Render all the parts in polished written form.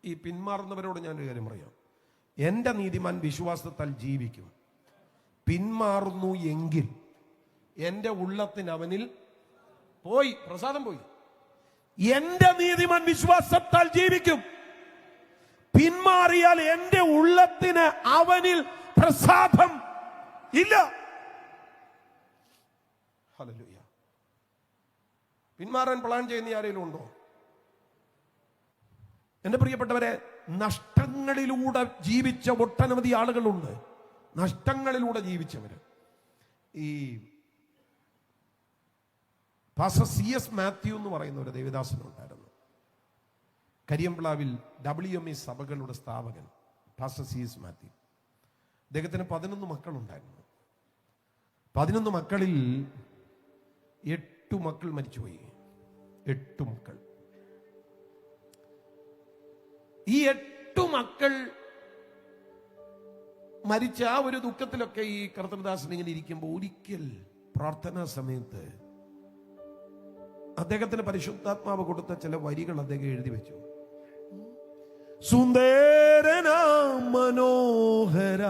ഈ പിന്മാറുന്നവരോട് ഞാനൊരു കാര്യം പറയാം. എൻ്റെ നീതിമാൻ വിശ്വാസത്താൽ ജീവിക്കും. പിന്മാറുന്നു എങ്കിൽ എൻ്റെ ഉള്ളത്തിന് അവനിൽ പോയി, പ്രസാദം പോയി. എൻ്റെ നീതിമാൻ വിശ്വാസത്താൽ ജീവിക്കും. പിന്മാറിയാൽ എൻ്റെ ഉള്ളത്തിന് അവനിൽ പ്രസാദം ഇല്ല. ഹല്ലേലൂയ. പിന്മാറാൻ പ്ലാൻ ചെയ്യുന്ന ആരെങ്കിലും ഉണ്ടോ? എന്റെ പ്രിയപ്പെട്ടവരെ, നഷ്ടങ്ങളിലൂടെ ജീവിച്ച ഒട്ടനവധി ആളുകളുണ്ട്. നഷ്ടങ്ങളിലൂടെ ജീവിച്ചവര്. ഈ പാസ്റ്റർ CS മാത്യു എന്ന് പറയുന്ന ഒരു ദേവദാസനുണ്ടായിരുന്നു. കരിയംപ്ലാവിൽ WME സഭകളുടെ സ്ഥാപകൻ പാസ്റ്റർ CS മാത്യു. അദ്ദേഹത്തിന് 11 മക്കളുണ്ടായിരുന്നു. 11 മക്കളിൽ 8 മക്കൾ മരിച്ചുപോയി. 8 മക്കൾ. ഈ 8 മക്കൾ മരിച്ച ആ ഒരു ദുഃഖത്തിലൊക്കെ ഈ കർത്തൃദാസൻ ഇങ്ങനെ ഇരിക്കുമ്പോൾ ഒരിക്കൽ പ്രാർത്ഥനാ സമയത്ത് അദ്ദേഹത്തിന് പരിശുദ്ധാത്മാവ് കൊടുത്ത ചില വരികൾ അദ്ദേഹം എഴുതി വെച്ചു. സുന്ദരന മനോഹര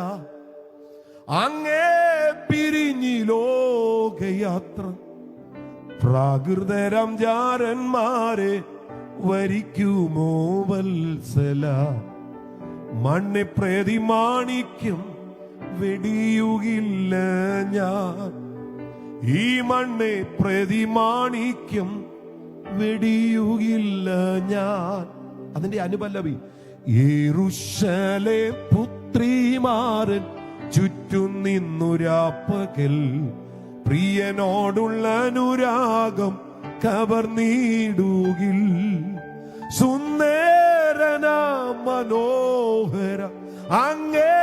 അങ്ങേ പിരിഞ്ഞി ലോകയാത്ര പ്രാകൃതരം ജാരന്മാരെ വരിക്കുമോ വത്സല മണ്ണെ പ്രതി മാണിക്യം വെടിയുകില്ല ഞാൻ ഈ മണ്ണെ പ്രതി മാണിക്യം വെടിയുകില്ല ഞാൻ. അതിന്റെ അനുപല്ലവി യെരൂശലേം പുത്രിമാരൻ ചുറ്റും നിന്നുരാപ്പകൽ പ്രിയനോടുള്ള അനുരാഗം കവർന്നിടുകിൽ സുന്ദരന മനോഹര അങ്ങേ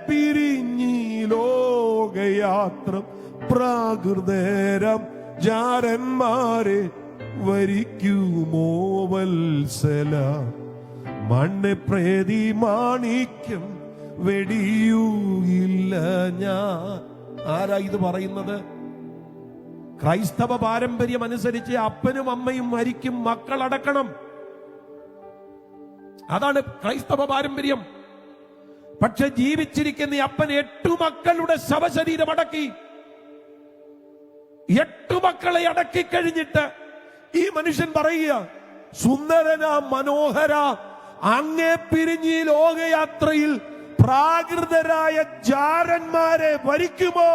പിരിഞ്ഞി ലോകയാത്ര പ്രാകൃതരം ജാരന്മാരെ വരിക്കുമോ വത്സല മണ്ണ് പ്രതി മാണിക്യം വെടിയുകില്ല ഞാൻ. ആരാ ഇത് പറയുന്നത്? ക്രൈസ്തവ പാരമ്പര്യം അനുസരിച്ച് അപ്പനും അമ്മയും മരിക്കും, മക്കളടക്കണം. അതാണ് ക്രൈസ്തവ പാരമ്പര്യം. പക്ഷെ ജീവിച്ചിരിക്കുന്ന അപ്പൻ 8 മക്കളുടെ ശവശരീരം അടക്കി. 8 മക്കളെ അടക്കി കഴിഞ്ഞിട്ട് ഈ മനുഷ്യൻ പറയുക, സുന്ദരന മനോഹര അങ്ങേ പിരിഞ്ഞി ലോകയാത്രയിൽ പ്രാകൃതരായ ജാരന്മാരെ വരിക്കുമോ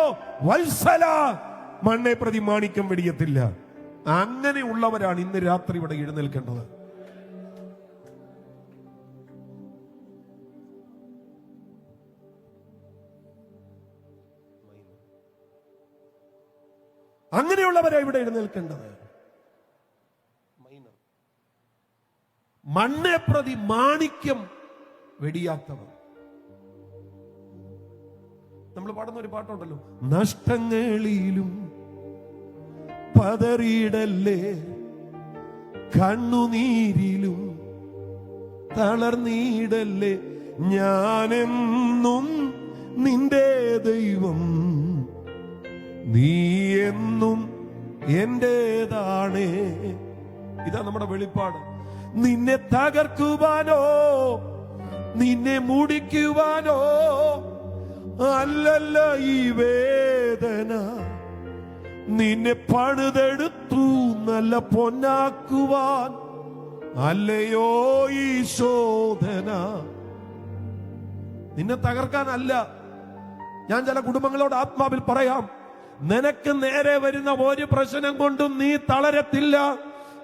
വത്സല മണ്ണെ പ്രതി മാണിക്യം വെടിയത്തില്ല. അങ്ങനെയുള്ളവരാണ് ഇന്ന് രാത്രി ഇവിടെ എഴുന്നേൽക്കേണ്ടത്. അങ്ങനെയുള്ളവരാ ഇവിടെ എഴുന്നേൽക്കേണ്ടത്. മണ്ണെ പ്രതി മാണിക്യം വെടിയാത്തവർ. നമ്മൾ പാടുന്ന ഒരു പാട്ടുണ്ടല്ലോ, നഷ്ടങ്ങളിലും പതറിയിടല്ലേ കണ്ണുനീരിലും തളർന്നിടല്ലേ ഞാനെന്നും നിന്റെ ദൈവം നീ എന്നും എന്റേതാണ്. ഇതാ നമ്മുടെ വെളിപ്പാട്. നിന്നെ തകർക്കുവാനോ നിന്നെ മുടിക്കുവാനോ അല്ലല്ല ഈ വേദന, നിന്നെ പണിതെടുത്തു നല്ല പൊന്നാക്കുവാൻ അല്ലയോ ഈ ശോധന. നിന്നെ തകർക്കാനല്ല. ഞാൻ ചില കുടുംബങ്ങളോട് ആത്മാവിൽ പറയാം, നിനക്ക് നേരെ വരുന്ന ഒരു പ്രശ്നം കൊണ്ടും നീ തളരത്തില്ല,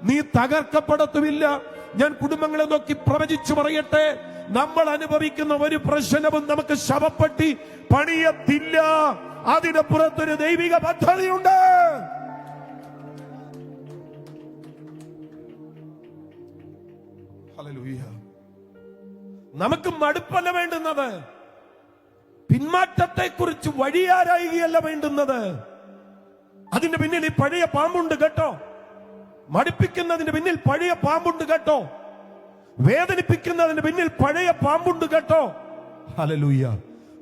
നീ തകർക്കപ്പെടത്തുമില്ല. ഞാൻ കുടുംബങ്ങളെ നോക്കി പ്രവചിച്ചു പറയട്ടെ, നമ്മൾ അനുഭവിക്കുന്ന ഒരു പ്രശ്നവും നമുക്ക് ശവപ്പെട്ടി പണിയത്തില്ല. അതിനപ്പുറത്തൊരു ദൈവിക പദ്ധതിയുണ്ട്. ഹല്ലേലൂയ. നമുക്ക് മടുപ്പല്ല വേണ്ടുന്നത്, പിന്മാറ്റത്തെ കുറിച്ച് വഴിയാരായുകയല്ല വേണ്ടുന്നത്. അതിന്റെ പിന്നിൽ ഈ പഴയ പാമ്പുണ്ട് കേട്ടോ. മടുപ്പിക്കുന്നതിന്റെ പിന്നിൽ പഴയ പാമ്പുണ്ട് കേട്ടോ. വേദനിപ്പിക്കുന്നതിന് പിന്നിൽ പഴയ പാമ്പുണ്ട് കേട്ടോ. ഹല്ലേലൂയ.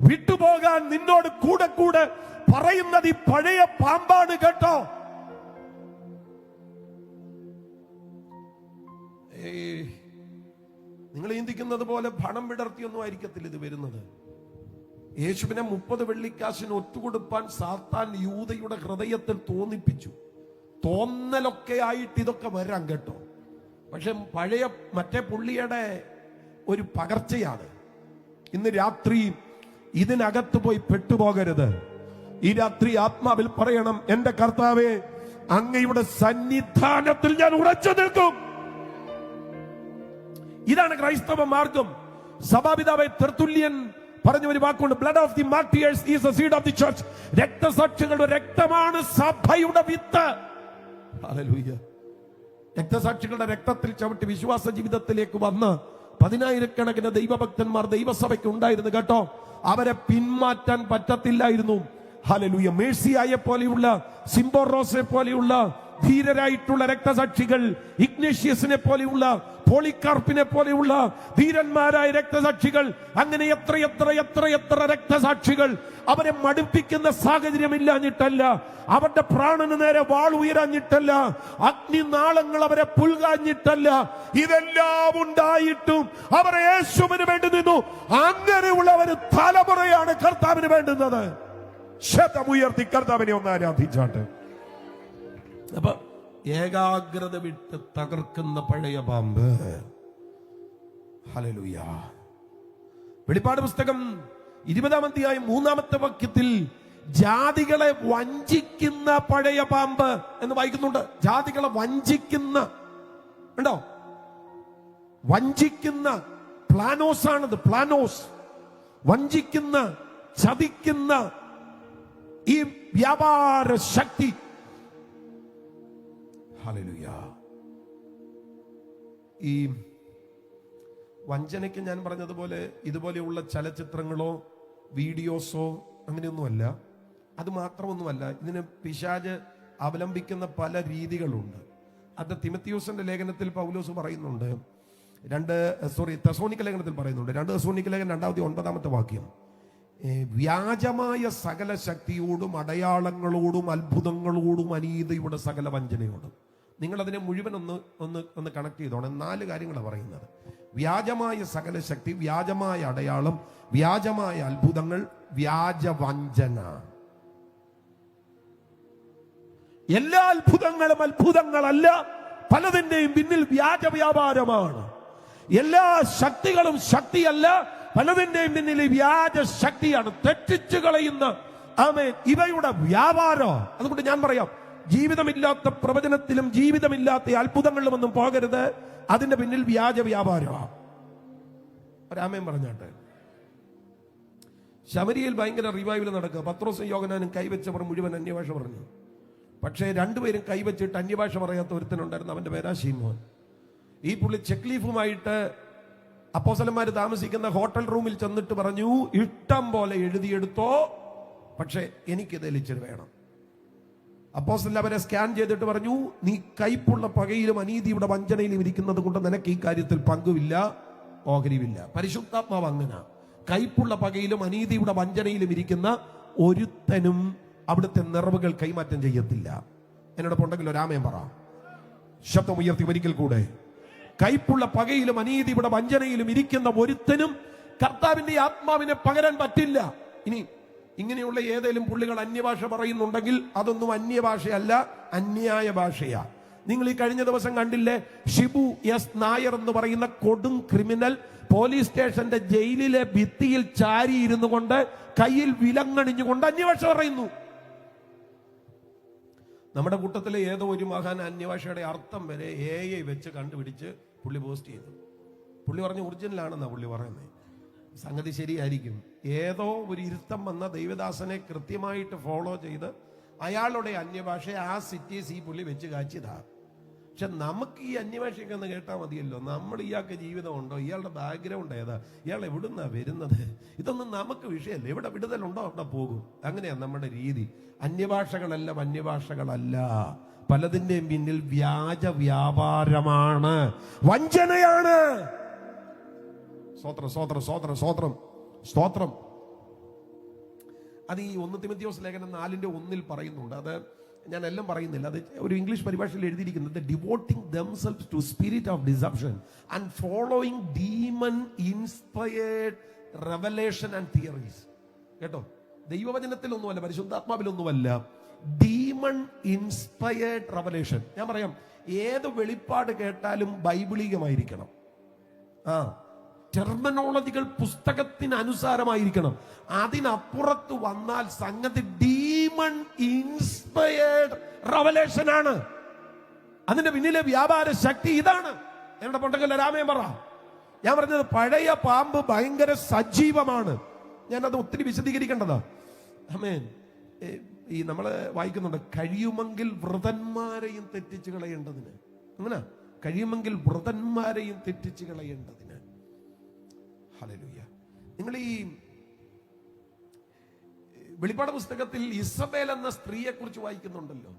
വിട്ടുപോകാൻ നിന്നോട് കൂടെ കൂടെ പറയുന്നത് ഈ പഴയ പാമ്പാണ് കേട്ടോ. നിങ്ങൾ ചിന്തിക്കുന്നത് പോലെ പണം വിടർത്തിയൊന്നും ആയിരിക്കത്തില്ല ഇത് വരുന്നത്. യേശുവിനെ 30 വെള്ളിക്കാശിന് ഒറ്റുകൊടുപ്പാൻ സാത്താൻ യൂദയുടെ ഹൃദയത്തിൽ തോന്നിപ്പിച്ചു. തോന്നലൊക്കെ ആയിട്ട് ഇതൊക്കെ വരാം കേട്ടോ. പക്ഷെ പഴയ മറ്റേ പുള്ളിയുടെ ഒരു പകർച്ചയാണ്. ഇന്ന് രാത്രി ഇതിനകത്ത് പോയി പെട്ടുപോകരുത്. ഈ രാത്രി ആത്മാവിൽ പറയണം, എന്റെ കർത്താവേ, അങ്ങയുടെ സന്നിധാനത്തിൽ ഞാൻ ഉറച്ചു നിൽക്കും. ഇതാണ് ക്രൈസ്തവ മാർഗം. സഭാപിതാവെ തെർത്തുല്യൻ പറഞ്ഞ ഒരു വാക്കുണ്ട്, blood of the martyrs is the seed of the church. രക്തസാക്ഷികളുടെ രക്തമാണ് സഭയുടെ വിത്ത്. ഹല്ലേലൂയ. രക്തസാക്ഷികളുടെ രക്തത്തിൽ ചവിട്ടി വിശ്വാസ ജീവിതത്തിലേക്ക് വന്ന് 10,000-കണക്കിന് ദൈവഭക്തന്മാർ ദൈവസഭയ്ക്ക് ഉണ്ടായിരുന്നു കേട്ടോ. അവരെ പിന്മാറ്റാൻ പറ്റത്തില്ലായിരുന്നു. ഹല്ലേലൂയ. മേഴ്സിയായെ പോലെയുള്ള, സിംബോറോസിനെ പോലെയുള്ള ധീരരായിട്ടുള്ള രക്തസാക്ഷികൾ, ഇഗ്നേഷ്യസിനെ പോലെയുള്ള, പോളികാർപ്പിനെ പോലെയുള്ള ധീരന്മാരായ രക്തസാക്ഷികൾ, അങ്ങനെ എത്ര രക്തസാക്ഷികൾ. അവരെ മടുപ്പിക്കുന്ന സാഹചര്യമില്ലാഞ്ഞിട്ടല്ല, അവരുടെ പ്രാണന് നേരെ വാൾ ഉയരാഞ്ഞിട്ടല്ല, അഗ്നിനാളങ്ങൾ അവരെ പുൽകാഞ്ഞിട്ടല്ല, ഇതെല്ലാം ഉണ്ടായിട്ടും അവരെ യേശുവിന് വേണ്ടി നിന്നു. അങ്ങനെയുള്ള ഒരു തലമുറയാണ് കർത്താവിന് വേണ്ടുന്നത്. ശബ്ദമുയർത്തി കർത്താവിനെ ഒന്ന് ആരാധിച്ചാട്ട്. അപ്പൊ ഏകാഗ്രത വിട്ട് തകർക്കുന്ന പഴയ പാമ്പ്. ഹല്ലേലൂയ. വെളിപ്പാട് പുസ്തകം 20-ാം അധ്യായം 3-ാമത്തെ വാക്യത്തിൽ ജാതികളെ വഞ്ചിക്കുന്ന പഴയ പാമ്പ് എന്ന് വായിക്കുന്നുണ്ട്. ജാതികളെ വഞ്ചിക്കുന്ന, ഉണ്ടോ? വഞ്ചിക്കുന്ന പ്ലാനോസ് ആണത്. പ്ലാനോസ്, വഞ്ചിക്കുന്ന, ചതിക്കുന്ന ഈ വ്യാപാര ശക്തി. ഹല്ലേലൂയ. ഈ വഞ്ചനയ്ക്ക് ഞാൻ പറഞ്ഞതുപോലെ ഇതുപോലെയുള്ള ചലച്ചിത്രങ്ങളോ വീഡിയോസോ അങ്ങനെയൊന്നുമല്ല. അത് മാത്രമൊന്നുമല്ല, ഇതിന് പിശാച് അവലംബിക്കുന്ന പല രീതികളുണ്ട്. അത് തിമത്തിയോസിന്റെ ലേഖനത്തിൽ പൗലോസ് പറയുന്നുണ്ട്. തെസ്സലോനിക്ക ലേഖനത്തിൽ പറയുന്നുണ്ട്. 2 തെസ്സലോനിക്ക ലേഖനം 2-9 വാക്യം, വ്യാജമായ സകല ശക്തിയോടും അടയാളങ്ങളോടും അത്ഭുതങ്ങളോടും അനീതിയുടെ സകല വഞ്ചനയോടും. നിങ്ങൾ അതിനെ മുഴുവൻ ഒന്ന് കണക്ട് ചെയ്തോണം. 4 കാര്യങ്ങളാണ് പറയുന്നത്. വ്യാജമായ സകല ശക്തി, വ്യാജമായ അടയാളം, വ്യാജമായ അത്ഭുതങ്ങൾ, വ്യാജവഞ്ചന. എല്ലാ അത്ഭുതങ്ങളും അത്ഭുതങ്ങളല്ല, പലതിന്റെയും പിന്നിൽ വ്യാജ വ്യാപാരമാണ്. എല്ലാ ശക്തികളും ശക്തിയല്ല, പലതിന്റെയും പിന്നിൽ വ്യാജ ശക്തിയാണ്. തെറ്റിച്ചു കളയുന്ന ആമേൻ ഇവയുടെ വ്യാപാരം. അതുകൊണ്ട് ഞാൻ പറയാം, ജീവിതമില്ലാത്ത പ്രവചനത്തിലും ജീവിതമില്ലാത്ത അത്ഭുതങ്ങളിലുമൊന്നും പോകരുത്. അതിന്റെ പിന്നിൽ വ്യാജ വ്യാപാരമാണ്. ഒരാമേൻ പറഞ്ഞാട്ടെ. ശമരിയിൽ ഭയങ്കര റിവൈവൽ നടക്കുക. പത്രോസും യോഹന്നാനും കൈവച്ചവർ മുഴുവൻ അന്യഭാഷ പറഞ്ഞു. പക്ഷേ 2 പേരും കൈവച്ചിട്ട് അന്യഭാഷ പറയാത്ത ഒരുത്തനുണ്ടായിരുന്നു. അവന്റെ പേരാ ശീമോൻ. ഈ പുള്ളി ചെക്ക് ലീഫുമായിട്ട് അപ്പോസ്തലന്മാർ താമസിക്കുന്ന ഹോട്ടൽ റൂമിൽ ചെന്നിട്ട് പറഞ്ഞു, ഇഷ്ടം പോലെ എഴുതിയെടുത്തോ, പക്ഷെ എനിക്കിത് ഇച്ചിരി വേണം. അപ്പോസ്തലൻ അവരെ സ്കാൻ ചെയ്തിട്ട് പറഞ്ഞു, നീ കൈപ്പുള്ള പകയിലും അനീതിയുടെ വഞ്ചനയിലും ഇരിക്കുന്നത് കൊണ്ട് നിനക്ക് ഈ കാര്യത്തിൽ പങ്കുമില്ല, ഓഹരിയില്ല. പരിശുദ്ധാത്മാവ് അങ്ങനെ കൈപ്പുള്ള പകയിലും അനീതിയുടെ വഞ്ചനയിലും ഇരിക്കുന്ന ഒരുത്തനും അവിടുത്തെ നിറവുകൾ കൈമാറ്റം ചെയ്യത്തില്ല. എന്നോടൊപ്പം ഉണ്ടെങ്കിൽ ഒരാമയം പറ. ശബ്ദം ഉയർത്തി ഒരിക്കൽ കൂടെ. കൈപ്പുള്ള പകയിലും അനീതിയുടെ വഞ്ചനയിലും ഇരിക്കുന്ന ഒരുത്തനും കർത്താവിന്റെ ആത്മാവിനെ പകരാൻ പറ്റില്ല. ഇനി ഇങ്ങനെയുള്ള ഏതെങ്കിലും പുള്ളികൾ അന്യഭാഷ പറയുന്നുണ്ടെങ്കിൽ അതൊന്നും അന്യഭാഷയല്ല, അന്യായ ഭാഷയാ. നിങ്ങൾ ഈ കഴിഞ്ഞ ദിവസം കണ്ടില്ലേ, ഷിബു എസ് നായർ എന്ന് പറയുന്ന കൊടും ക്രിമിനൽ പോലീസ് സ്റ്റേഷന്റെ ജയിലിലെ ഭിത്തിയിൽ ചാരിയിരുന്നു കൊണ്ട് കയ്യിൽ വിലങ്ങണിഞ്ഞുകൊണ്ട് അന്യഭാഷ പറയുന്നു. നമ്മുടെ കൂട്ടത്തിലെ ഏതോ ഒരു മഹാൻ അന്യഭാഷയുടെ അർത്ഥം വരെ AI വെച്ച് കണ്ടുപിടിച്ച് പുള്ളി പോസ്റ്റ് ചെയ്തു. പുള്ളി പറഞ്ഞ ഒറിജിനലാണെന്നാ പുള്ളി പറയുന്നത്. സംഗതി ശരിയായിരിക്കും. ഏതോ ഒരു ഇരുത്തം വന്ന ദൈവദാസനെ കൃത്യമായിട്ട് ഫോളോ ചെയ്ത് അയാളുടെ അന്യഭാഷ ആ സിറ്റീസ് ഈ പുള്ളി വെച്ച് കാച്ചിയതാ. പക്ഷെ നമുക്ക് ഈ അന്യഭാഷയൊക്കെ ഒന്ന് കേട്ടാൽ മതിയല്ലോ. നമ്മൾ ഇയാൾക്ക് ജീവിതമുണ്ടോ, ഇയാളുടെ ബാക്ക്ഗ്രൗണ്ട് ഏതാ, ഇയാൾ എവിടുന്നാ വരുന്നത്, ഇതൊന്നും നമുക്ക് വിഷയമല്ല. എവിടെ വിടുതലുണ്ടോ അവിടെ പോകും. അങ്ങനെയാണ് നമ്മുടെ രീതി. അന്യഭാഷകളെല്ലാം അന്യഭാഷകളല്ല, പലതിന്റെയും പിന്നിൽ വ്യാജ വ്യാപാരമാണ്, വഞ്ചനയാണ്. സ്തോത്രം സ്തോത്രം സ്തോത്രം സ്തോത്രം സ്തോത്രം. അത് ഈ 1 തിമോഥെയോസ് ലേഖനം 4:1 പറയുന്നുണ്ട്. അത് ഞാൻ എല്ലാം പറയുന്നില്ല, അത് ഒരു ഇംഗ്ലീഷ് പരിഭാഷയിൽ എഴുതിയിരിക്കുന്നത് devoting themselves to spirit of deception and following demon inspired revelation and theories. കേട്ടോ, ദൈവവചനത്തിലൊന്നുമല്ല, പരിശുദ്ധാത്മാവിലൊന്നുമല്ല, ഡീമൺ ഇൻസ്പയർഡ് റെവലേഷൻ. ഞാൻ പറയാം, ഏത് വെളിപ്പാട് കേട്ടാലും ബൈബിളികമായിരിക്കണം. ടെർമിനോളജികൾ പുസ്തകത്തിന് അനുസാരമായിരിക്കണം. അതിനപ്പുറത്ത് വന്നാൽ സംഗതി ഡീമൺ ഇൻസ്പയർഡ് റെവലേഷൻ ആണ്. അതിന്റെ പിന്നിലെ വ്യാപാര ശക്തി ഇതാണ്. എന്റെ പൊട്ടക്കല്ല രാമയം പറ. ഞാൻ പറഞ്ഞത് പഴയ പാമ്പ് ഭയങ്കര സജീവമാണ്. ഞാനത് ഒത്തിരി വിശദീകരിക്കേണ്ടതാ. ആമേൻ. ഈ നമ്മള് വായിക്കുന്നുണ്ട്, കഴിയുമെങ്കിൽ വ്രതന്മാരെയും തെറ്റിച്ച് കളയേണ്ടതിന്. അങ്ങനെ കഴിയുമെങ്കിൽ വ്രതന്മാരെയും തെറ്റിച്ച് കളയേണ്ടതിന്. ഹല്ലേലൂയ. നിങ്ങൾ ഈ വെളിപ്പാട് പുസ്തകത്തിൽ ഇസബേൽ എന്ന സ്ത്രീയെ കുറിച്ച് വായിക്കുന്നുണ്ടല്ലോ.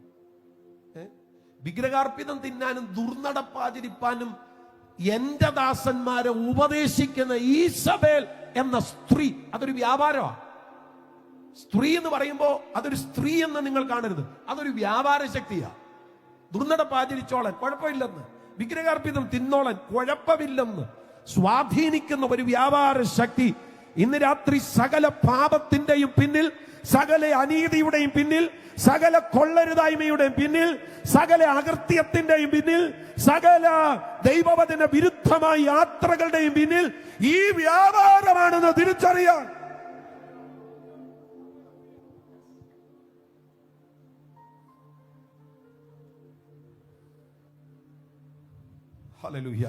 വിഗ്രഹാർപ്പിതം തിന്നാനും ദുർനടപ്പാചരിപ്പാനും എന്റെ ദാസന്മാരെ ഉപദേശിക്കുന്ന ഈസബേൽ എന്ന സ്ത്രീ, അതൊരു വ്യാപാരമാണ്. സ്ത്രീ എന്ന് പറയുമ്പോ അതൊരു സ്ത്രീ എന്ന് നിങ്ങൾ കാണരുത്, അതൊരു വ്യാപാര ശക്തിയാ. ദുർനടപ്പാചരിച്ചോളൻ കുഴപ്പമില്ലെന്ന്, വിഗ്രഹാർപ്പിതം തിന്നോളൻ കുഴപ്പമില്ലെന്ന് സ്വാധീനിക്കുന്ന ഒരു വ്യാപാര ശക്തി ഇന്ന് രാത്രി സകല പാപത്തിന്റെയും പിന്നിൽ, സകല അനീതിയുടെയും പിന്നിൽ, സകല കൊള്ളരുതായ്മയുടെയും പിന്നിൽ, സകല അകൃത്യത്തിന്റെയും പിന്നിൽ, സകല ദൈവവചന വിരുദ്ധമായ യാത്രകളുടെയും പിന്നിൽ ഈ വ്യാപാരമാണെന്ന് തിരിച്ചറിയാൻ ഹല്ലേലൂയ.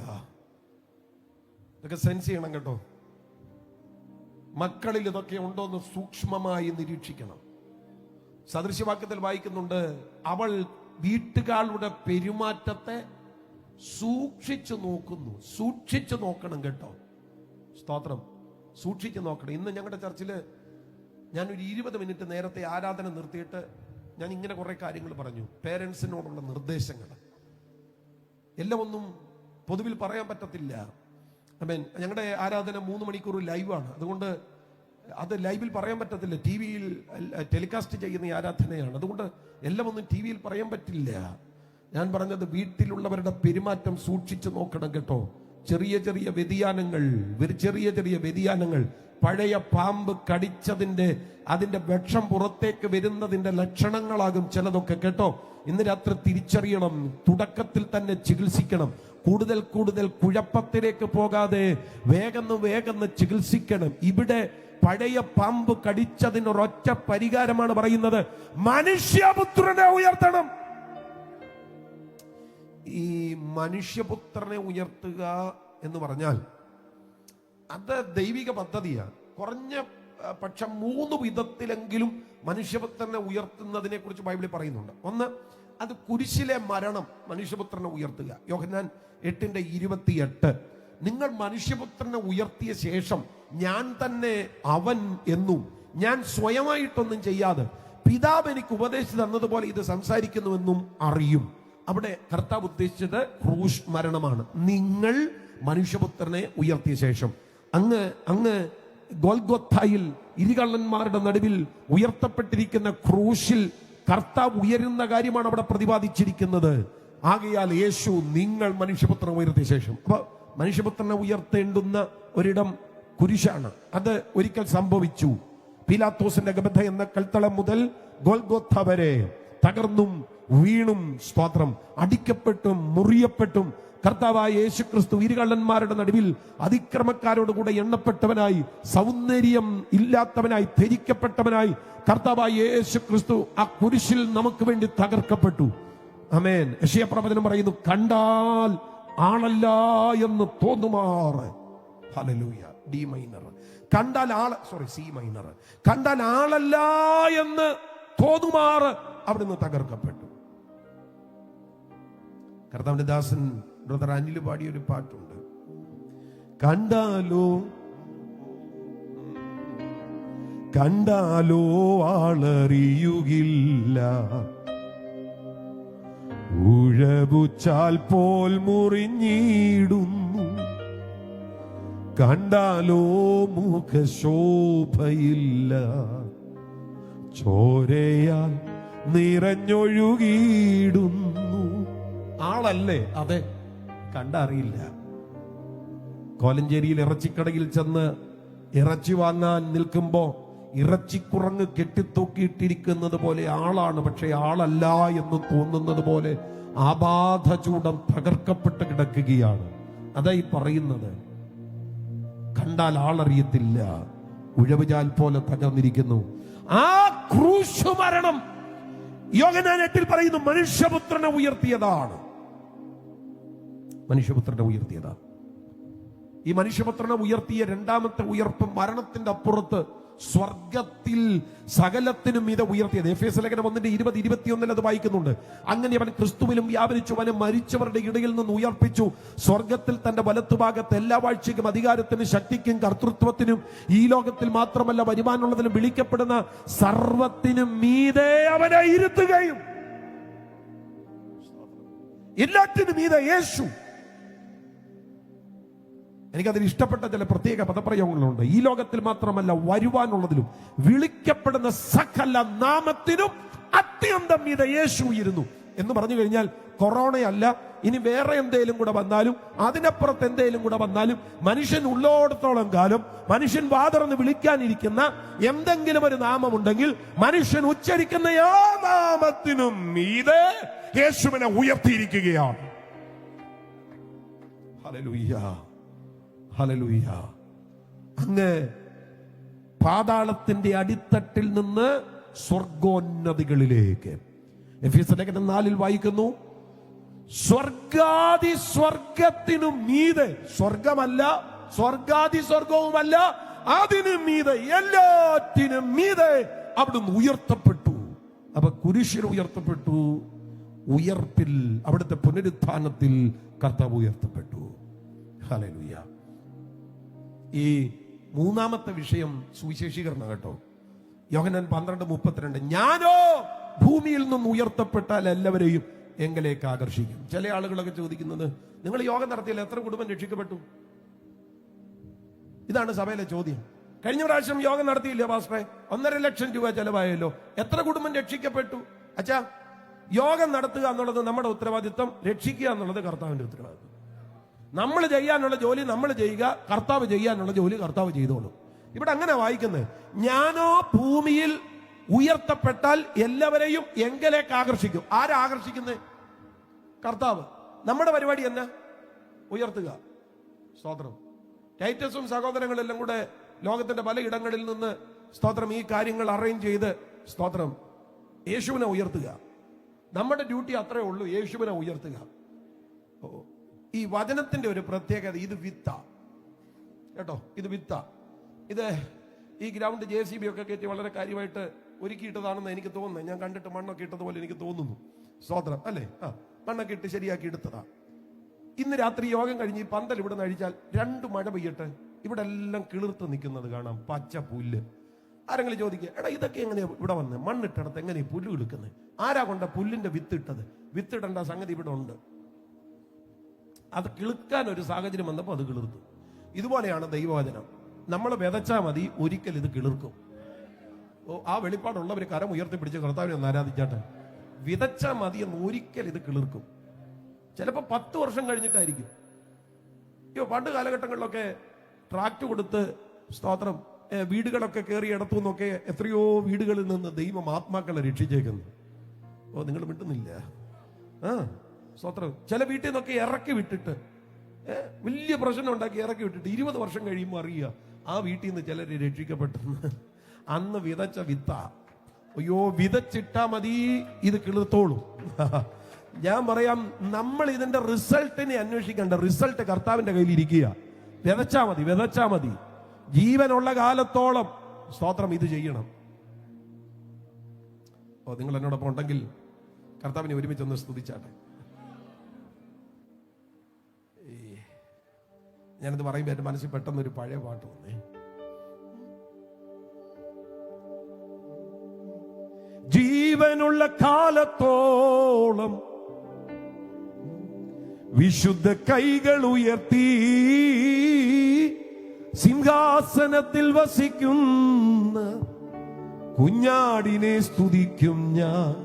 ഇതൊക്കെ സെൻസ് ചെയ്യണം കേട്ടോ. മക്കളിൽ ഇതൊക്കെ ഉണ്ടോ എന്ന് സൂക്ഷ്മമായി നിരീക്ഷിക്കണം. സദൃശ്യവാക്യത്തിൽ വായിക്കുന്നുണ്ട്, അവൾ വീട്ടുകാരുടെ പെരുമാറ്റത്തെ സൂക്ഷിച്ചു നോക്കുന്നു. സൂക്ഷിച്ചു നോക്കണം കേട്ടോ. സ്തോത്രം. സൂക്ഷിച്ചു നോക്കണം. ഇന്ന് ഞങ്ങളുടെ ചർച്ചില് ഞാനൊരു 20 മിനിറ്റ് നേരത്തെ ആരാധന നിർത്തിയിട്ട് ഞാൻ ഇങ്ങനെ കുറെ കാര്യങ്ങൾ പറഞ്ഞു. പേരൻസിനോടുള്ള നിർദ്ദേശങ്ങൾ എല്ലാം ഒന്നും പൊതുവിൽ പറയാൻ പറ്റത്തില്ല. ഞങ്ങളുടെ ആരാധന 3 മണിക്കൂർ ലൈവാണ്. അതുകൊണ്ട് അത് ലൈവിൽ പറയാൻ പറ്റത്തില്ല. TV-യിൽ ടെലികാസ്റ്റ് ചെയ്യുന്ന ഈ ആരാധനയാണ്. അതുകൊണ്ട് എല്ലാം ഒന്നും TV-യിൽ പറയാൻ പറ്റില്ല. ഞാൻ പറഞ്ഞത് വീട്ടിലുള്ളവരുടെ പെരുമാറ്റം സൂക്ഷിച്ചു നോക്കണം കേട്ടോ. ചെറിയ ചെറിയ വ്യതിയാനങ്ങൾ പഴയ പാമ്പ് കടിച്ചതിന്റെ അതിന്റെ വിഷം പുറത്തേക്ക് വരുന്നതിന്റെ ലക്ഷണങ്ങളാകും ചിലതൊക്കെ കേട്ടോ. ഇന്ന് രാത്രി തിരിച്ചറിയണം. തുടക്കത്തിൽ തന്നെ ചികിത്സിക്കണം. കൂടുതൽ കുഴപ്പത്തിലേക്ക് പോകാതെ വേഗം ചികിത്സിക്കണം. ഇവിടെ പഴയ പാമ്പ് കടിച്ചതിനൊരൊറ്റ പരിഹാരമാണ് പറയുന്നത്, മനുഷ്യപുത്രനെ ഉയർത്തണം. ഈ മനുഷ്യപുത്രനെ ഉയർത്തുക എന്ന് പറഞ്ഞാൽ അത് ദൈവിക പദ്ധതിയാണ്. കുറഞ്ഞ പക്ഷം 3 വിധത്തിലെങ്കിലും മനുഷ്യപുത്രനെ ഉയർത്തുന്നതിനെ കുറിച്ച് ബൈബിളിൽ പറയുന്നുണ്ട്. ഒന്ന്, അത് കുരിശിലെ മരണം മനുഷ്യപുത്രനെ ഉയർത്തുക. യോഹന്നാൻ 8:28, നിങ്ങൾ മനുഷ്യപുത്രനെ ഉയർത്തിയ ശേഷം ഞാൻ തന്നെ അവൻ എന്നും ഞാൻ സ്വയമായിട്ടൊന്നും ചെയ്യാതെ പിതാവ് എനിക്ക് ഉപദേശിച്ചു തന്നതുപോലെ ഇത് സംസാരിക്കുന്നുവെന്നും അറിയും. അവിടെ കർത്താവ് ഉദ്ദേശിച്ചത് ക്രൂശ് മരണമാണ്. നിങ്ങൾ മനുഷ്യപുത്രനെ ഉയർത്തിയ ശേഷം അങ്ങ് ഗോൽഗോഥായിൽ ഇരുകള്ളന്മാരുടെ നടുവിൽ ഉയർത്തപ്പെട്ടിരിക്കുന്ന ക്രൂശിൽ കർത്താവ് ഉയരുന്ന കാര്യമാണ് അവിടെ പ്രതിപാദിച്ചിരിക്കുന്നത്. ആകയാൽ യേശു നിങ്ങൾ മനുഷ്യപുത്രനെ ഉയർത്തിയ ശേഷം, അപ്പൊ മനുഷ്യപുത്രനെ ഉയർത്തേണ്ടുന്ന ഒരിടം കുരിശാണ്. അത് ഒരിക്കൽ സംഭവിച്ചു. പീലാത്തോസിന്റെ ഗബഥ എന്ന കൽത്തളം മുതൽ ഗോൽഗോഥ വരെ തകർന്നും വീണും സ്തോത്രം അടിക്കപ്പെട്ടും മുറിയപ്പെട്ടും കർത്താവായ യേശു ക്രിസ്തു ഇരുകള്ളന്മാരുടെ നടുവിൽ അതിക്രമക്കാരോടുകൂടെ എണ്ണപ്പെട്ടവനായി, സൗന്ദര്യം ഇല്ലാത്തവനായി, ധരിക്കപ്പെട്ടവനായി കർത്താവായ യേശു ക്രിസ്തു ആ കുരിശിൽ നമുക്ക് വേണ്ടി തകർക്കപ്പെട്ടു. ആമേൻ. യെശയ്യാ പ്രവചനം പറയുന്നു, കണ്ടാൽ ആളല്ല എന്ന് തോന്നുമാറ്. ഹല്ലേലൂയ. D minor. കണ്ടാൽ സി മൈനർ. കണ്ടാൽ ആളല്ല എന്ന് തോന്നുമാറ് അവിടുന്ന് തകർക്കപ്പെട്ടു. കർത്താവിന്റെ ദാസൻ ബ്രദർ അനിൽ പാടിയൊരു പാട്ടുണ്ട്, കണ്ടാലോ ആളറിയുകില്ല, ഉഴവുച്ചാൽ പോൽ മുറിഞ്ഞിടുന്നു, കണ്ടാലോ മുഖശോഭയില്ല, ചോരയാൽ നിറഞ്ഞൊഴുകിയിടുന്നു. ആളല്ലേ? അതെ, കണ്ടറിയില്ല. കോലഞ്ചേരിയിൽ ഇറച്ചിക്കടയിൽ ചെന്ന് ഇറച്ചി വാങ്ങാൻ നിൽക്കുമ്പോ ഇറച്ചിക്കുറങ്ങ് കെട്ടിത്തൂക്കിയിട്ടിരിക്കുന്നത് പോലെ ആളാണ്, പക്ഷെ ആളല്ല എന്ന് തോന്നുന്നത് പോലെ ആബാധചൂടം തകർക്കപ്പെട്ട് കിടക്കുകയാണ്. അതായി പറയുന്നത്. കണ്ടാൽ ആളറിയത്തില്ല, ഉഴവുചാൽ പോലെ തകർന്നിരിക്കുന്നു. ആ ക്രൂശ് മരണം യോഹന്നാൻ 8 പറയുന്നു, മനുഷ്യപുത്രനെ ഉയർത്തിയതാണ്. മനുഷ്യപുത്രനെ ഉയർത്തിയതാണ്. ഈ മനുഷ്യപുത്രനെ ഉയർത്തിയ രണ്ടാമത്തെ ഉയർപ്പ് മരണത്തിന്റെ അപ്പുറത്ത് സ്വർഗത്തിൽ സകലത്തിനും ഇത് ഉയർത്തിയത്. എഫേസ്യ ലേഖനം 1:20-21 അത് വായിക്കുന്നുണ്ട്. അങ്ങനെ അവൻ ക്രിസ്തുവിലും വ്യാപരിച്ചു, അവനെ മരിച്ചവരുടെ ഇടയിൽ നിന്ന് ഉയർപ്പിച്ചു. സ്വർഗത്തിൽ തന്റെ വലത്തുഭാഗത്ത് എല്ലാ വാഴ്ചയ്ക്കും അധികാരത്തിനും ശക്തിക്കും കർത്തൃത്വത്തിനും ഈ ലോകത്തിൽ മാത്രമല്ല വരുമാനമുള്ളതിനും വിളിക്കപ്പെടുന്ന സർവത്തിനും മീതെ അവനെ ഇരുത്തുകയും, എല്ലാറ്റിനും മീതെ യേശു. എനിക്കതിൽ ഇഷ്ടപ്പെട്ട ചില പ്രത്യേക പദപ്രയോഗങ്ങളുണ്ട്. ഈ ലോകത്തിൽ മാത്രമല്ല വരുവാനുള്ളതിലും വിളിക്കപ്പെടുന്ന സകല നാമത്തിനും അത്യന്തം മീതെ യേശു ഇരുന്നു എന്ന് പറഞ്ഞു കഴിഞ്ഞാൽ കൊറോണയല്ല, ഇനി വേറെ എന്തേലും കൂടെ വന്നാലും അതിനപ്പുറത്ത് എന്തേലും കൂടെ വന്നാലും മനുഷ്യൻ ഉള്ളോടത്തോളം കാലം മനുഷ്യൻ വാതുറന്ന് വിളിക്കാനിരിക്കുന്ന എന്തെങ്കിലും ഒരു നാമമുണ്ടെങ്കിൽ മനുഷ്യൻ ഉച്ചരിക്കുന്ന ആ നാമത്തിനും മീതെ യേശുവിനെ ഉയർത്തിയിരിക്കുകയാണ്. Hallelujah, hallelujah. അങ്ങ് പാതാളത്തിന്റെ അടിത്തട്ടിൽ നിന്ന് സ്വർഗോന്നതികളിലേക്ക്. എഫേസ്യ ലേഖനം 4 വായിക്കുന്നു, സ്വർഗാദി സ്വർഗത്തിനും മീതെ, സ്വർഗമല്ല സ്വർഗാദി സ്വർഗവുമല്ല, അതിനും മീതെ, എല്ലാറ്റിനും മീതെ അവിടുന്ന് ഉയർത്തപ്പെട്ടു. അപ്പൊ കുരിശിൽ ഉയർത്തപ്പെട്ടു, ഉയർപ്പിൽ അവിടുത്തെ പുനരുത്ഥാനത്തിൽ കർത്താവ് ഉയർത്തപ്പെട്ടു. ഹല്ലേലൂയ. ഈ മൂന്നാമത്തെ വിഷയം സുവിശേഷീകരണം കേട്ടോ. യോഹന്നാൻ 12:32, ഞാനോ ഭൂമിയിൽ നിന്ന് ഉയർത്തപ്പെട്ടാൽ എല്ലാവരെയും എങ്കിലേക്ക് ആകർഷിക്കും. ചില ആളുകളൊക്കെ ചോദിക്കുന്നത്, നിങ്ങൾ യോഗം നടത്തിയാൽ എത്ര കുടുംബം രക്ഷിക്കപ്പെട്ടു? ഇതാണ് സഭയിലെ ചോദ്യം. കഴിഞ്ഞ പ്രാവശ്യം യോഗം നടത്തിയില്ല പാസ്റ്ററെ, 1.5 ലക്ഷം രൂപ ചെലവായല്ലോ, എത്ര കുടുംബം രക്ഷിക്കപ്പെട്ടു? അച്ഛാ, യോഗം നടത്തുക എന്നുള്ളത് നമ്മുടെ ഉത്തരവാദിത്വം, രക്ഷിക്കുക എന്നുള്ളത് കർത്താവിന്റെ ഉത്തരവാദിത്വം. നമ്മൾ ചെയ്യാനുള്ള ജോലി നമ്മൾ ചെയ്യുക, കർത്താവ് ചെയ്യാനുള്ള ജോലി കർത്താവ് ചെയ്തോളും. ഇവിടെ അങ്ങനെ വായിക്കുന്നത്, ഞാനോ ഭൂമിയിൽ ഉയർത്തപ്പെട്ടാൽ എല്ലാവരെയും എങ്കിലേക്ക് ആകർഷിക്കും. ആരാ ആകർഷിക്കുന്നത്? കർത്താവ്. നമ്മുടെ പരിപാടി എന്നാ? ഉയർത്തുക. സ്തോത്രം. ടൈറ്റസും സഹോദരങ്ങളെല്ലാം കൂടെ ലോകത്തിന്റെ പല ഇടങ്ങളിൽ നിന്ന് സ്തോത്രം ഈ കാര്യങ്ങൾ അറേഞ്ച് ചെയ്ത് സ്തോത്രം യേശുവിനെ ഉയർത്തുക. നമ്മുടെ ഡ്യൂട്ടി അത്രേ ഉള്ളൂ, യേശുവിനെ ഉയർത്തുക. ഈ വചനത്തിന്റെ ഒരു പ്രത്യേകത, ഇത് വിത്ത കേട്ടോ, ഇത് വിത്ത. ഇത് ഈ ഗ്രൗണ്ട് JCB ഒക്കെ കയറ്റി വളരെ കാര്യമായിട്ട് ഒരുക്കിയിട്ടതാണെന്ന് എനിക്ക് തോന്നുന്നത്. ഞാൻ കണ്ടിട്ട് മണ്ണൊക്കെ ഇട്ടതുപോലെ എനിക്ക് തോന്നുന്നു. സ്തോത്രം അല്ലേ? മണ്ണൊക്കെ ഇട്ട് ശരിയാക്കി എടുത്തതാ. ഇന്ന് രാത്രി യോഗം കഴിഞ്ഞ് ഈ പന്തൽ ഇവിടെ നിന്ന് അഴിച്ചാൽ 2 മഴ പെയ്യട്ടെ, ഇവിടെ എല്ലാം കിളിർത്ത് നിൽക്കുന്നത് കാണാം, പച്ച പുല്ല്. ആരെങ്കിലും ചോദിക്കുക, എടാ ഇതൊക്കെ എങ്ങനെയാ ഇവിടെ വന്ന് മണ്ണിട്ടടത്ത് എങ്ങനെയാ പുല്ല് കിളുക്കുന്നത്? ആരാ കൊണ്ട പുല്ലിന്റെ വിത്തിട്ടത്? വിത്തിടേണ്ട സംഗതി ഇവിടെ ഉണ്ട്. അത് കിളുക്കാൻ ഒരു സാഹചര്യം വന്നപ്പോൾ അത് കിളിർത്തു. ഇതുപോലെയാണ് ദൈവവചനം. നമ്മൾ വിതച്ചാൽ മതി, ഒരിക്കൽ ഇത് കിളിർക്കും. ആ വെളിപ്പാടുള്ളവർ കരം ഉയർത്തിപ്പിടിച്ച് കർത്താവിനെ ഒന്ന് ആരാധിച്ചാട്ടെ. വിതച്ചാൽ മതി എന്ന് ഒരിക്കൽ ഇത് കിളിർക്കും. ചിലപ്പോൾ 10 വർഷം കഴിഞ്ഞിട്ടായിരിക്കും. പണ്ട് കാലഘട്ടങ്ങളിലൊക്കെ ട്രാക്ട് കൊടുത്ത് സ്തോത്രം വീടുകളൊക്കെ കയറി ഇടത്തു നിന്നൊക്കെ എത്രയോ വീടുകളിൽ നിന്ന് ദൈവം ആത്മാക്കളെ രക്ഷിച്ചേക്കുന്നു. നിങ്ങൾ വിട്ടുന്നില്ല. സ്തോത്രം. ചില വീട്ടിൽ നിന്നൊക്കെ ഇറക്കി വിട്ടിട്ട് വലിയ പ്രശ്നം ഉണ്ടാക്കി ഇറക്കി വിട്ടിട്ട് 20 വർഷം കഴിയുമ്പോൾ അറിയുക ആ വീട്ടിൽ നിന്ന് ചിലർ രക്ഷിക്കപ്പെട്ടെന്ന്. അന്ന് വിതച്ച വിത്ത. അയ്യോ, വിതച്ചിട്ടാ മതി, ഇത് കിളിർത്തോളൂ. ഞാൻ പറയാം, നമ്മൾ ഇതിന്റെ റിസൾട്ടിനെ അന്വേഷിക്കേണ്ട. റിസൾട്ട് കർത്താവിന്റെ കയ്യിൽ ഇരിക്കുക. വിതച്ചാ മതി, വിതച്ചാ മതി. ജീവനുള്ള കാലത്തോളം സ്തോത്രം ഇത് ചെയ്യണം. നിങ്ങൾ എന്നോടൊപ്പം ഉണ്ടെങ്കിൽ കർത്താവിനെ ഒരുമിച്ചൊന്ന് സ്തുതിച്ചാട്ടെ. ഞാനത് പറയുമ്പോൾ എന്റെ മനസ്സിൽ പെട്ടെന്നൊരു പഴയ പാട്ട് വന്നേ. ജീവനുള്ള കാലത്തോളം വിശുദ്ധ കൈകൾ ഉയർത്തി സിംഹാസനത്തിൽ വസിക്കുന്ന കുഞ്ഞാടിനെ സ്തുതിക്കും ഞാൻ.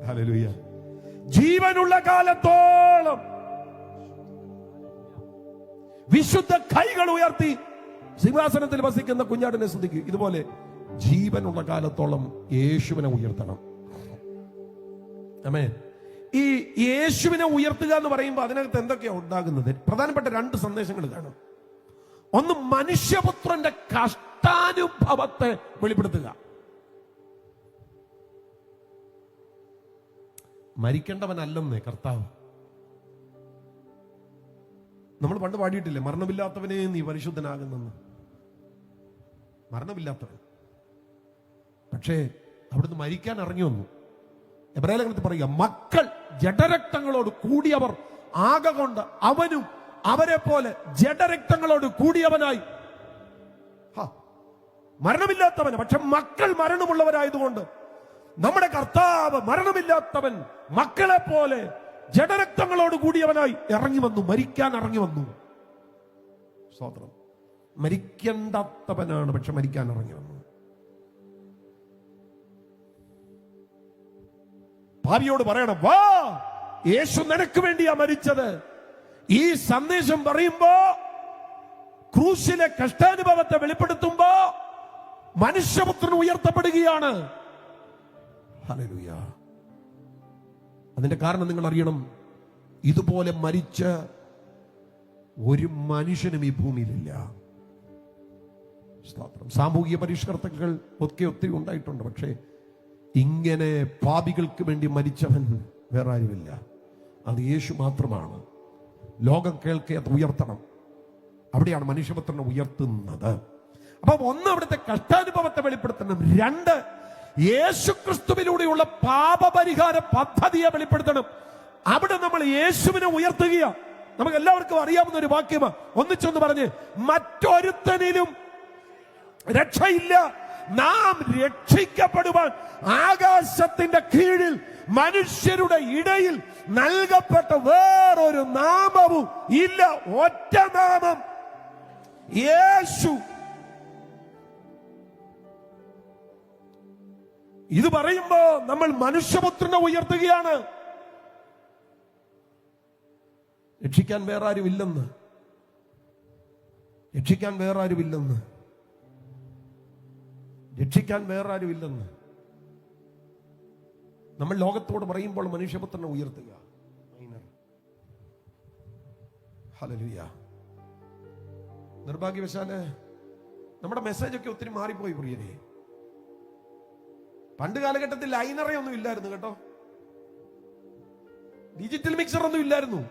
ഹല്ലേലൂയ. ജീവനുള്ള കാലത്തോളം വിശുദ്ധ കൈകൾ ഉയർത്തി സിംഹാസനത്തിൽ വസിക്കുന്ന കുഞ്ഞാടിനെ സ്തുതിക്കുക. ഇതുപോലെ ജീവനുള്ള കാലത്തോളം യേശുവിനെ ഉയർത്തണം. ആമേൻ. ഈ യേശുവിനെ ഉയർത്തുക എന്ന് പറയുമ്പോൾ അതിനകത്ത് എന്തൊക്കെയാണ് ഉണ്ടാകുന്നത്? പ്രധാനപ്പെട്ട രണ്ട് സന്ദേശങ്ങൾ കാണും. ഒന്ന്, മനുഷ്യപുത്രന്റെ കഷ്ടാനുഭവത്തെ വെളിപ്പെടുത്തുക. മരിക്കേണ്ടവനല്ലെന്നേ കർത്താവ്. നമ്മൾ പണ്ട് പാടിയിട്ടില്ലേ, മരണമില്ലാത്തവനെ നീ പരിശുദ്ധനാകുന്നെന്ന്. മരണമില്ലാത്തവൻ, പക്ഷേ അവിടുന്ന് മരിക്കാൻ ഇറങ്ങി വന്നു. എബ്രായലേഖനത്തിൽ പറയുക, മക്കൾ ജഡരക്തങ്ങളോട് കൂടിയവർ ആകൊണ്ട് അവനും അവരെ പോലെ ജഡരക്തങ്ങളോട് കൂടിയവനായി. മരണമില്ലാത്തവന്, പക്ഷെ മക്കൾ മരണമുള്ളവരായതുകൊണ്ട് നമ്മുടെ കർത്താവ് മരണമില്ലാത്തവൻ മക്കളെ പോലെ ജഡരക്തങ്ങളോട് കൂടിയവനായി ഇറങ്ങി വന്നു, മരിക്കാൻ ഇറങ്ങി വന്നു. സ്തോത്രം. മരിക്കേണ്ടാത്തവനാണ്, പക്ഷെ മരിക്കാൻ ഇറങ്ങി വന്നു. ഭാവിയോട് പറയണം, വാ, യേശു നിനക്ക് വേണ്ടിയാ മരിച്ചത്. ഈ സന്ദേശം പറയുമ്പോ, ക്രൂശിലെ കഷ്ടാനുഭവത്തെ വെളിപ്പെടുത്തുമ്പോ മനുഷ്യപുത്രൻ ഉയർത്തപ്പെടുകയാണ്. ഹല്ലേലൂയ. അതിന്റെ കാരണം നിങ്ങൾ അറിയണം, ഇതുപോലെ മരിച്ച ഒരു മനുഷ്യനും ഈ ഭൂമിയിലില്ല. സാമൂഹിക പരിഷ്കർത്താക്കൾ ഒത്തിരി ഉണ്ടായിട്ടുണ്ട്, പക്ഷേ ഇങ്ങനെ പാപികൾക്ക് വേണ്ടി മരിച്ചവൻ വേറെ ആരുമില്ല. അത് യേശു മാത്രമാണ്. ലോകം കേൾക്കെ അത് ഉയർത്തണം. അവിടെയാണ് മനുഷ്യപുത്രനെ ഉയർത്തുന്നത്. അപ്പൊ ഒന്ന്, അവിടുത്തെ കഷ്ടാനുഭവത്തെ വെളിപ്പെടുത്തണം. രണ്ട്, യേശുക്രിസ്തുവിലൂടെയുള്ള പാപപരിഹാര പദ്ധതിയെ വെളിപ്പെടുത്തണം. അവിടെ നമ്മൾ യേശുവിനെ ഉയർത്തുക. നമുക്ക് എല്ലാവർക്കും അറിയാവുന്ന ഒരു വാക്യമാണ്. ഒന്നിച്ചൊന്ന് പറഞ്ഞ്, മറ്റൊരുത്തനിലും രക്ഷയില്ല, നാം രക്ഷിക്കപ്പെടുവാൻ ആകാശത്തിന്റെ കീഴിൽ മനുഷ്യരുടെ ഇടയിൽ നൽകപ്പെട്ട വേറൊരു നാമവും ഇല്ല. ഒറ്റ നാമം, യേശു. ഇത് പറയുമ്പോ നമ്മൾ മനുഷ്യപുത്രനെ ഉയർത്തുകയാണ്. രക്ഷിക്കാൻ വേറെ ആരുമില്ലെന്ന്, രക്ഷിക്കാൻ വേറെ ആരുമില്ലെന്ന്, രക്ഷിക്കാൻ വേറെ ആരുമില്ലെന്ന് നമ്മൾ ലോകത്തോട് പറയുമ്പോൾ മനുഷ്യപുത്രനെ ഉയർത്തുക. ഹല്ലേലൂയ. നിർഭാഗ്യവശാല് നമ്മുടെ മെസ്സേജ് ഒക്കെ ഒത്തിരി മാറിപ്പോയി പ്രിയരെ. പണ്ട് കാലഘട്ടത്തിൽ ലൈനറേ ഒന്നും ഇല്ലായിരുന്നു കേട്ടോ, ഡിജിറ്റൽ മിക്സർ ഒന്നും ഇല്ലായിരുന്നു.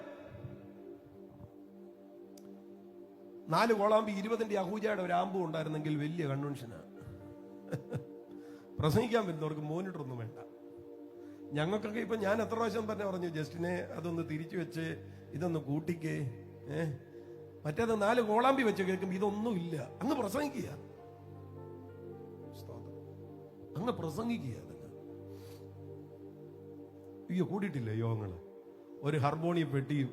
4 കോളാമ്പി 20 അഹൂജയുടെ ഒരു ആമ്പും ഉണ്ടായിരുന്നെങ്കിൽ വലിയ കൺവെൻഷനാണ്. പ്രസംഗിക്കാൻ വരുന്നവർക്ക് മോനിറ്റർ ഒന്നും വേണ്ട. ഞങ്ങൾക്കൊക്കെ ഇപ്പൊ ഞാൻ എത്ര പ്രാവശ്യം തന്നെ പറഞ്ഞു, ജസ്റ്റിനെ അതൊന്ന് തിരിച്ചു വെച്ച് ഇതൊന്ന് കൂട്ടിക്കേ, മറ്റേത് 4 കോളാമ്പി വെച്ച് കേൾക്കുമ്പോ ഇതൊന്നും ഇല്ല. അങ്ങ് പ്രസംഗിക്കുക, അങ്ങ് പ്രസംഗിക്കുക. അയ്യോ, കൂടിയിട്ടില്ല യോഗങ്ങള്. ഒരു ഹാർമോണിയം പെട്ടിയും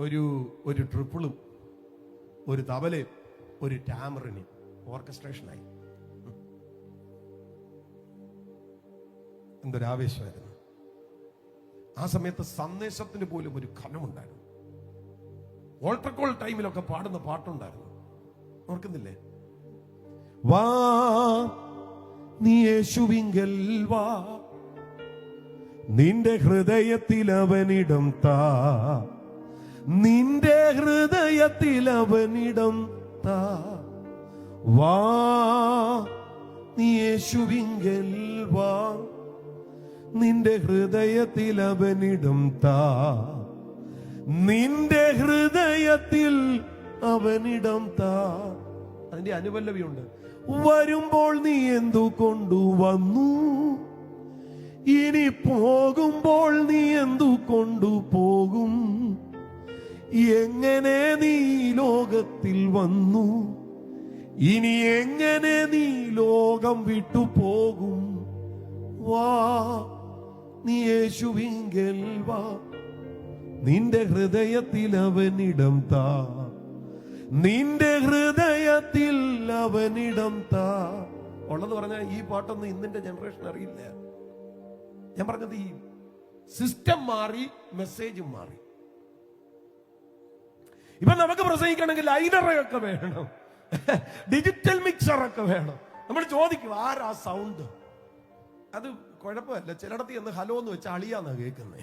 ഒരു ട്രിപ്പിളും ഒരു തബലയും ഒരു ടാമറിനും ഓർക്കസ്ട്രേഷനായി. എന്തൊരാവേശമായിരുന്നു ആ സമയത്ത്. സന്ദേശത്തിന് പോലും ഒരു ഘനമുണ്ടായിരുന്നു. ഓൾട്ടർ കോൾ ടൈമിലൊക്കെ പാടുന്ന പാട്ടുണ്ടായിരുന്നു, ഓർക്കുന്നില്ലേ? വാ നീ യേശുവിങ്കൽ വാ, നിന്റെ ഹൃദയത്തിൽ അവനിടം താ, നിന്റെ ഹൃദയത്തിൽ അവനിടം താ. വാ നീ യേശുവിങ്കൽ വാ, നിന്റെ ഹൃദയത്തിൽ അവനിടം താ, നിന്റെ ഹൃദയത്തിൽ അവനിടം താ. അതിന്റെ അനുപല്ലവിയുണ്ട്. വരുമ്പോൾ നീ എന്തു കൊണ്ടുവന്നു, ഇനി പോകുമ്പോൾ നീ എന്തു കൊണ്ടുപോകും, എങ്ങനെ നീ ലോകത്തിൽ വന്നു, ഇനി എങ്ങനെ നീ ലോകം വിട്ടു പോകും. വാ നീ യേശുവിങ്കൽ വാ, നിന്റെ ഹൃദയത്തിൽ അവനിടം താ, നിന്റെ ഹൃദയത്തിൽ അവനിടം താ. ഉള്ളത് പറഞ്ഞാൽ ഈ പാട്ടൊന്നും ഇന്നിന്റെ ജനറേഷൻ അറിയില്ല. ഞാൻ പറഞ്ഞത് ഈ സിസ്റ്റം മാറി, മെസ്സേജും മാറി. ഇപ്പൊ നമുക്ക് പ്രസംഗിക്കണമെങ്കിൽ ലൈനറൊക്കെ വേണം, ഡിജിറ്റൽ മിക്സറൊക്കെ വേണം. നമ്മൾ ചോദിക്കും ആരാ സൗണ്ട്? അത് കുഴപ്പമില്ല, ചിലടത്ത് എന്ന് ഹലോ എന്ന് വെച്ചാൽ അളിയാന്നാ കേൾക്കുന്നേ.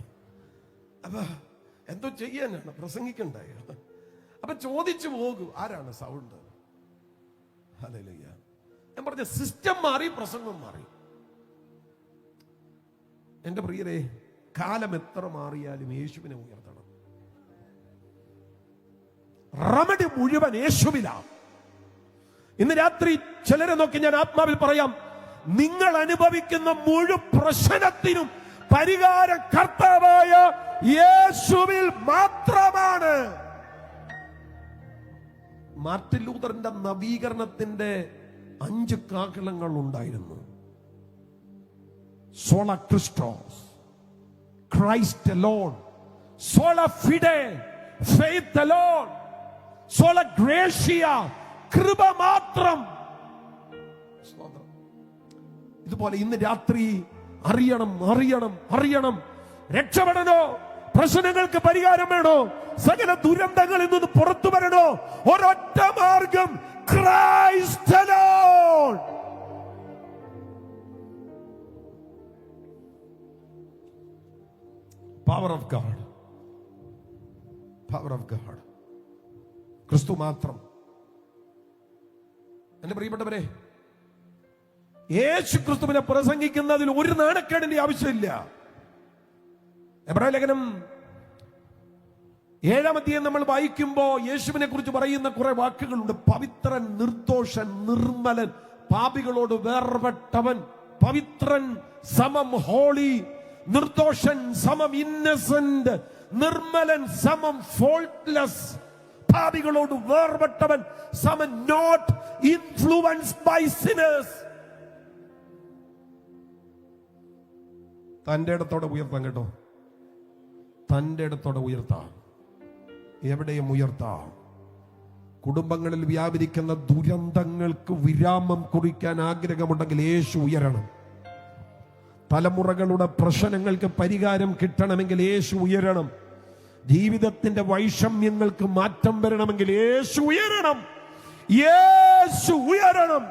അപ്പൊ എന്തോ ചെയ്യാനാണ്, പ്രസംഗിക്കണ്ടായ. അപ്പൊ ചോദിച്ചു പോകും ആരാണ് സൗണ്ട്. ഹല്ലേലൂയ. ഞാൻ പറഞ്ഞ സിസ്റ്റം മാറി, പ്രസംഗം മാറി. എന്റെ പ്രിയരെ, കാലം എത്ര മാറിയാലും യേശുവിനെ ഉയർത്തണം. റെമഡി മുഴുവൻ യേശുവിലാണ്. ഇന്ന് രാത്രി ചിലരെ നോക്കി ഞാൻ ആത്മാവിൽ പറയാം, നിങ്ങൾ അനുഭവിക്കുന്ന മുഴുവൻ പ്രശ്നത്തിനും പരിഹാരം കർത്താവായ യേശുവിൽ മാത്രമാണ്. മാർട്ടിൻ ലൂതറിന്റെ നവീകരണത്തിന്റെ 5 കാഹളങ്ങൾ ഉണ്ടായിരുന്നു. Sola Christos, Christ alone, sola fide, faith alone, sola gratia, കൃപ മാത്രം. ഇതുപോലെ ഇന്ന് രാത്രി അറിയണം, അറിയണം, അറിയണം. രക്ഷപ്പെടണോ? പ്രശ്നങ്ങൾക്ക് പരിഹാരം വേണോ? സകല ദുരന്തങ്ങളിൽ നിന്ന് പുറത്തു വരണോ? ഒരൊറ്റ മാർഗം, Christ alone. Power of God, power of God, ക്രിസ്തു മാത്രം. എന്റെ പ്രിയപ്പെട്ടവരെ, യേശു ക്രിസ്തുവിനെ പ്രസംഗിക്കുന്നതിൽ ഒരു നാണക്കേടിന്റെ ആവശ്യമില്ല. എബ്രായ ലേഖനം 7-ാം അധ്യായം നമ്മൾ വായിക്കുമ്പോ യേശുവിനെ കുറിച്ച് പറയുന്ന കുറെ വാക്കുകളുണ്ട്. പവിത്രൻ, നിർദോഷൻ, നിർമ്മലൻ, പാപികളോട് വേർപെട്ടവൻ. പവിത്രൻ സമം ഹോളി, നിർദോഷൻ സമം ഇന്നസെന്റ്, നിർമ്മലൻ സമം ഫോൾട്ട്ലെസ്, പാപികളോട് വേർപെട്ടവൻ സമം നോട്ട് ഇൻഫ്ലുവൻസ്ഡ് ബൈ സിനേഴ്സ്. തന്റെ ഇടത്തോടെ ഉയർത്താം കേട്ടോ, തന്റെ ഇടത്തോടെ ഉയർത്താം, എവിടെയും ഉയർത്താം. കുടുംബങ്ങളിൽ വ്യാപരിക്കുന്ന ദുരന്തങ്ങൾക്ക് വിരാമം കുറിക്കാൻ ആഗ്രഹമുണ്ടെങ്കിൽ യേശു ഉയരണം. തലമുറകളുടെ പ്രശ്നങ്ങൾക്ക് പരിഹാരം കിട്ടണമെങ്കിൽ യേശു ഉയരണം. ജീവിതത്തിന്റെ വൈഷമ്യങ്ങൾക്ക് മാറ്റം വരണമെങ്കിൽ യേശു ഉയരണം. യേശു ഉയരണം.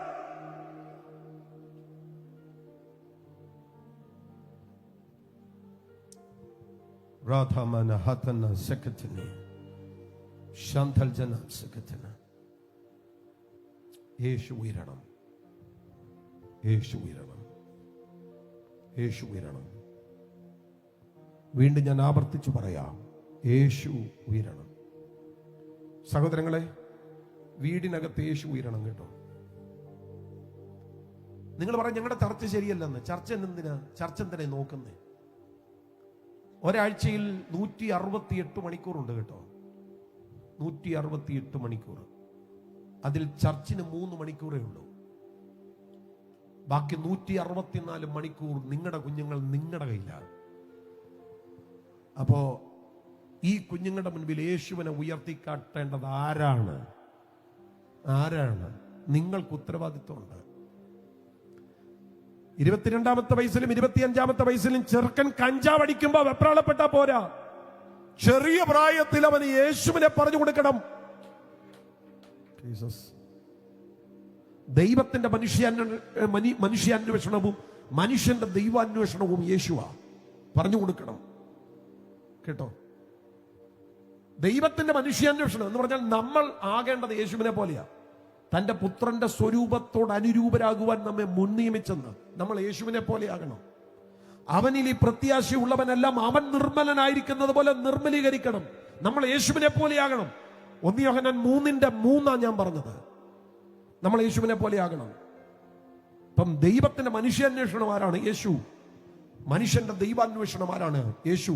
യേശു ഉയരണം. യേശു ഉയരണം. യേശു ഉയരണം. വീണ്ടും ഞാൻ ആവർത്തിച്ചു പറയാം, യേശു ഉയരണം. സഹോദരങ്ങളെ, വീടിനകത്ത് യേശു ഉയരണം കേട്ടോ. നിങ്ങൾ പറയാം ഞങ്ങളുടെ ചർച്ച ശരിയല്ലെന്ന്. ചർച്ച എന്തിനാ? ചർച്ച എന്തിനാ നോക്കുന്നേ? ഒരാഴ്ചയിൽ 168 മണിക്കൂറുണ്ട് കേട്ടോ. 168 മണിക്കൂർ. അതിൽ ചർച്ചിന് 3 മണിക്കൂറേ ഉള്ളൂ. ബാക്കി 164 മണിക്കൂർ നിങ്ങളുടെ കുഞ്ഞുങ്ങൾ നിങ്ങളുടെ കയ്യിലാണ്. അപ്പോ ഈ കുഞ്ഞുങ്ങളുടെ മുൻപിൽ യേശുവിനെ ഉയർത്തിക്കാട്ടേണ്ടത് ആരാണ്? ആരാണ്? നിങ്ങൾക്ക് ഉത്തരവാദിത്വമുണ്ട്. 22-ാമത്തെ വയസ്സിലും 25-ാമത്തെ വയസ്സിലും ചെറുക്കൻ കഞ്ചാവ് അടിക്കുമ്പോ വെപ്രാളപ്പെട്ടാ പോരാ. ചെറിയ പ്രായത്തിൽ അവന് യേശുവിനെ പറഞ്ഞു കൊടുക്കണം. ദൈവത്തിന്റെ മനുഷ്യാന്വേഷണവും മനുഷ്യന്റെ ദൈവാന്വേഷണവും യേശുവാ. പറഞ്ഞു കൊടുക്കണം കേട്ടോ. ദൈവത്തിന്റെ മനുഷ്യാന്വേഷണം എന്ന് പറഞ്ഞാൽ നമ്മൾ ആകേണ്ടത് യേശുവിനെ പോലെയാ. തന്റെ പുത്രന്റെ സ്വരൂപത്തോട് അനുരൂപരാകുവാൻ നമ്മെ മുൻനിയമിച്ചെന്ന് നമ്മൾ യേശുവിനെ പോലെ ആകണം. അവനിൽ ഈ പ്രത്യാശയുള്ളവനെല്ലാം അവൻ നിർമ്മലനായിരിക്കുന്നത് പോലെ നിർമ്മലീകരിക്കണം. നമ്മൾ യേശുവിനെ പോലെയാകണം. 1 യോഹന്നാൻ 3:3 ഞാൻ പറഞ്ഞത്. നമ്മൾ യേശുവിനെ പോലെയാകണം. അപ്പം ദൈവത്തിന്റെ മനുഷ്യാന്വേഷണം ആരാണ്? യേശു. മനുഷ്യന്റെ ദൈവാന്വേഷണം ആരാണ്? യേശു.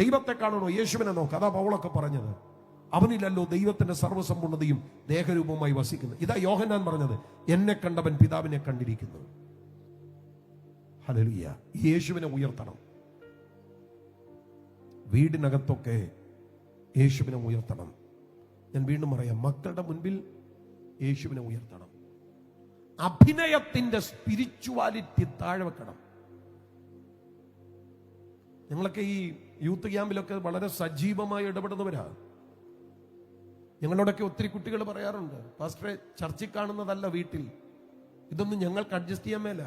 ദൈവത്തെ കാണണോ? യേശുവിനെ നോക്ക്. അതാ പൗളൊക്കെ പറഞ്ഞത്. അവനിലല്ലോ ദൈവത്തിന്റെ സർവ്വസമ്പൂർണ്ണതയും ദേഹരൂപമായി വസിക്കുന്നത്. ഇതാ യോഹന്നാൻ പറഞ്ഞത്, എന്നെ കണ്ടവൻ പിതാവിനെ കണ്ടിരിക്കുന്നു. ഹല്ലേലൂയ. യേശുവിനെ ഉയർത്തണം. വീടിനകത്തൊക്കെ യേശുവിനെ ഉയർത്തണം. ഞാൻ വീണ്ടും പറയാം, മക്കളുടെ മുൻപിൽ യേശുവിനെ ഉയർത്തണം. അഭിനയത്തിന്റെ സ്പിരിച്വാലിറ്റി താഴെ വെക്കണം. ഞങ്ങളൊക്കെ ഈ യൂത്ത് ക്യാമ്പിലൊക്കെ വളരെ സജീവമായി ഇടപെടുന്നവരാ. ഞങ്ങളോടൊക്കെ ഒത്തിരി കുട്ടികൾ പറയാറുണ്ട്, പാസ്റ്ററെ ചർച്ചിൽ കാണുന്നതല്ല വീട്ടിൽ, ഇതൊന്നും ഞങ്ങൾക്ക് അഡ്ജസ്റ്റ് ചെയ്യാൻ മേല.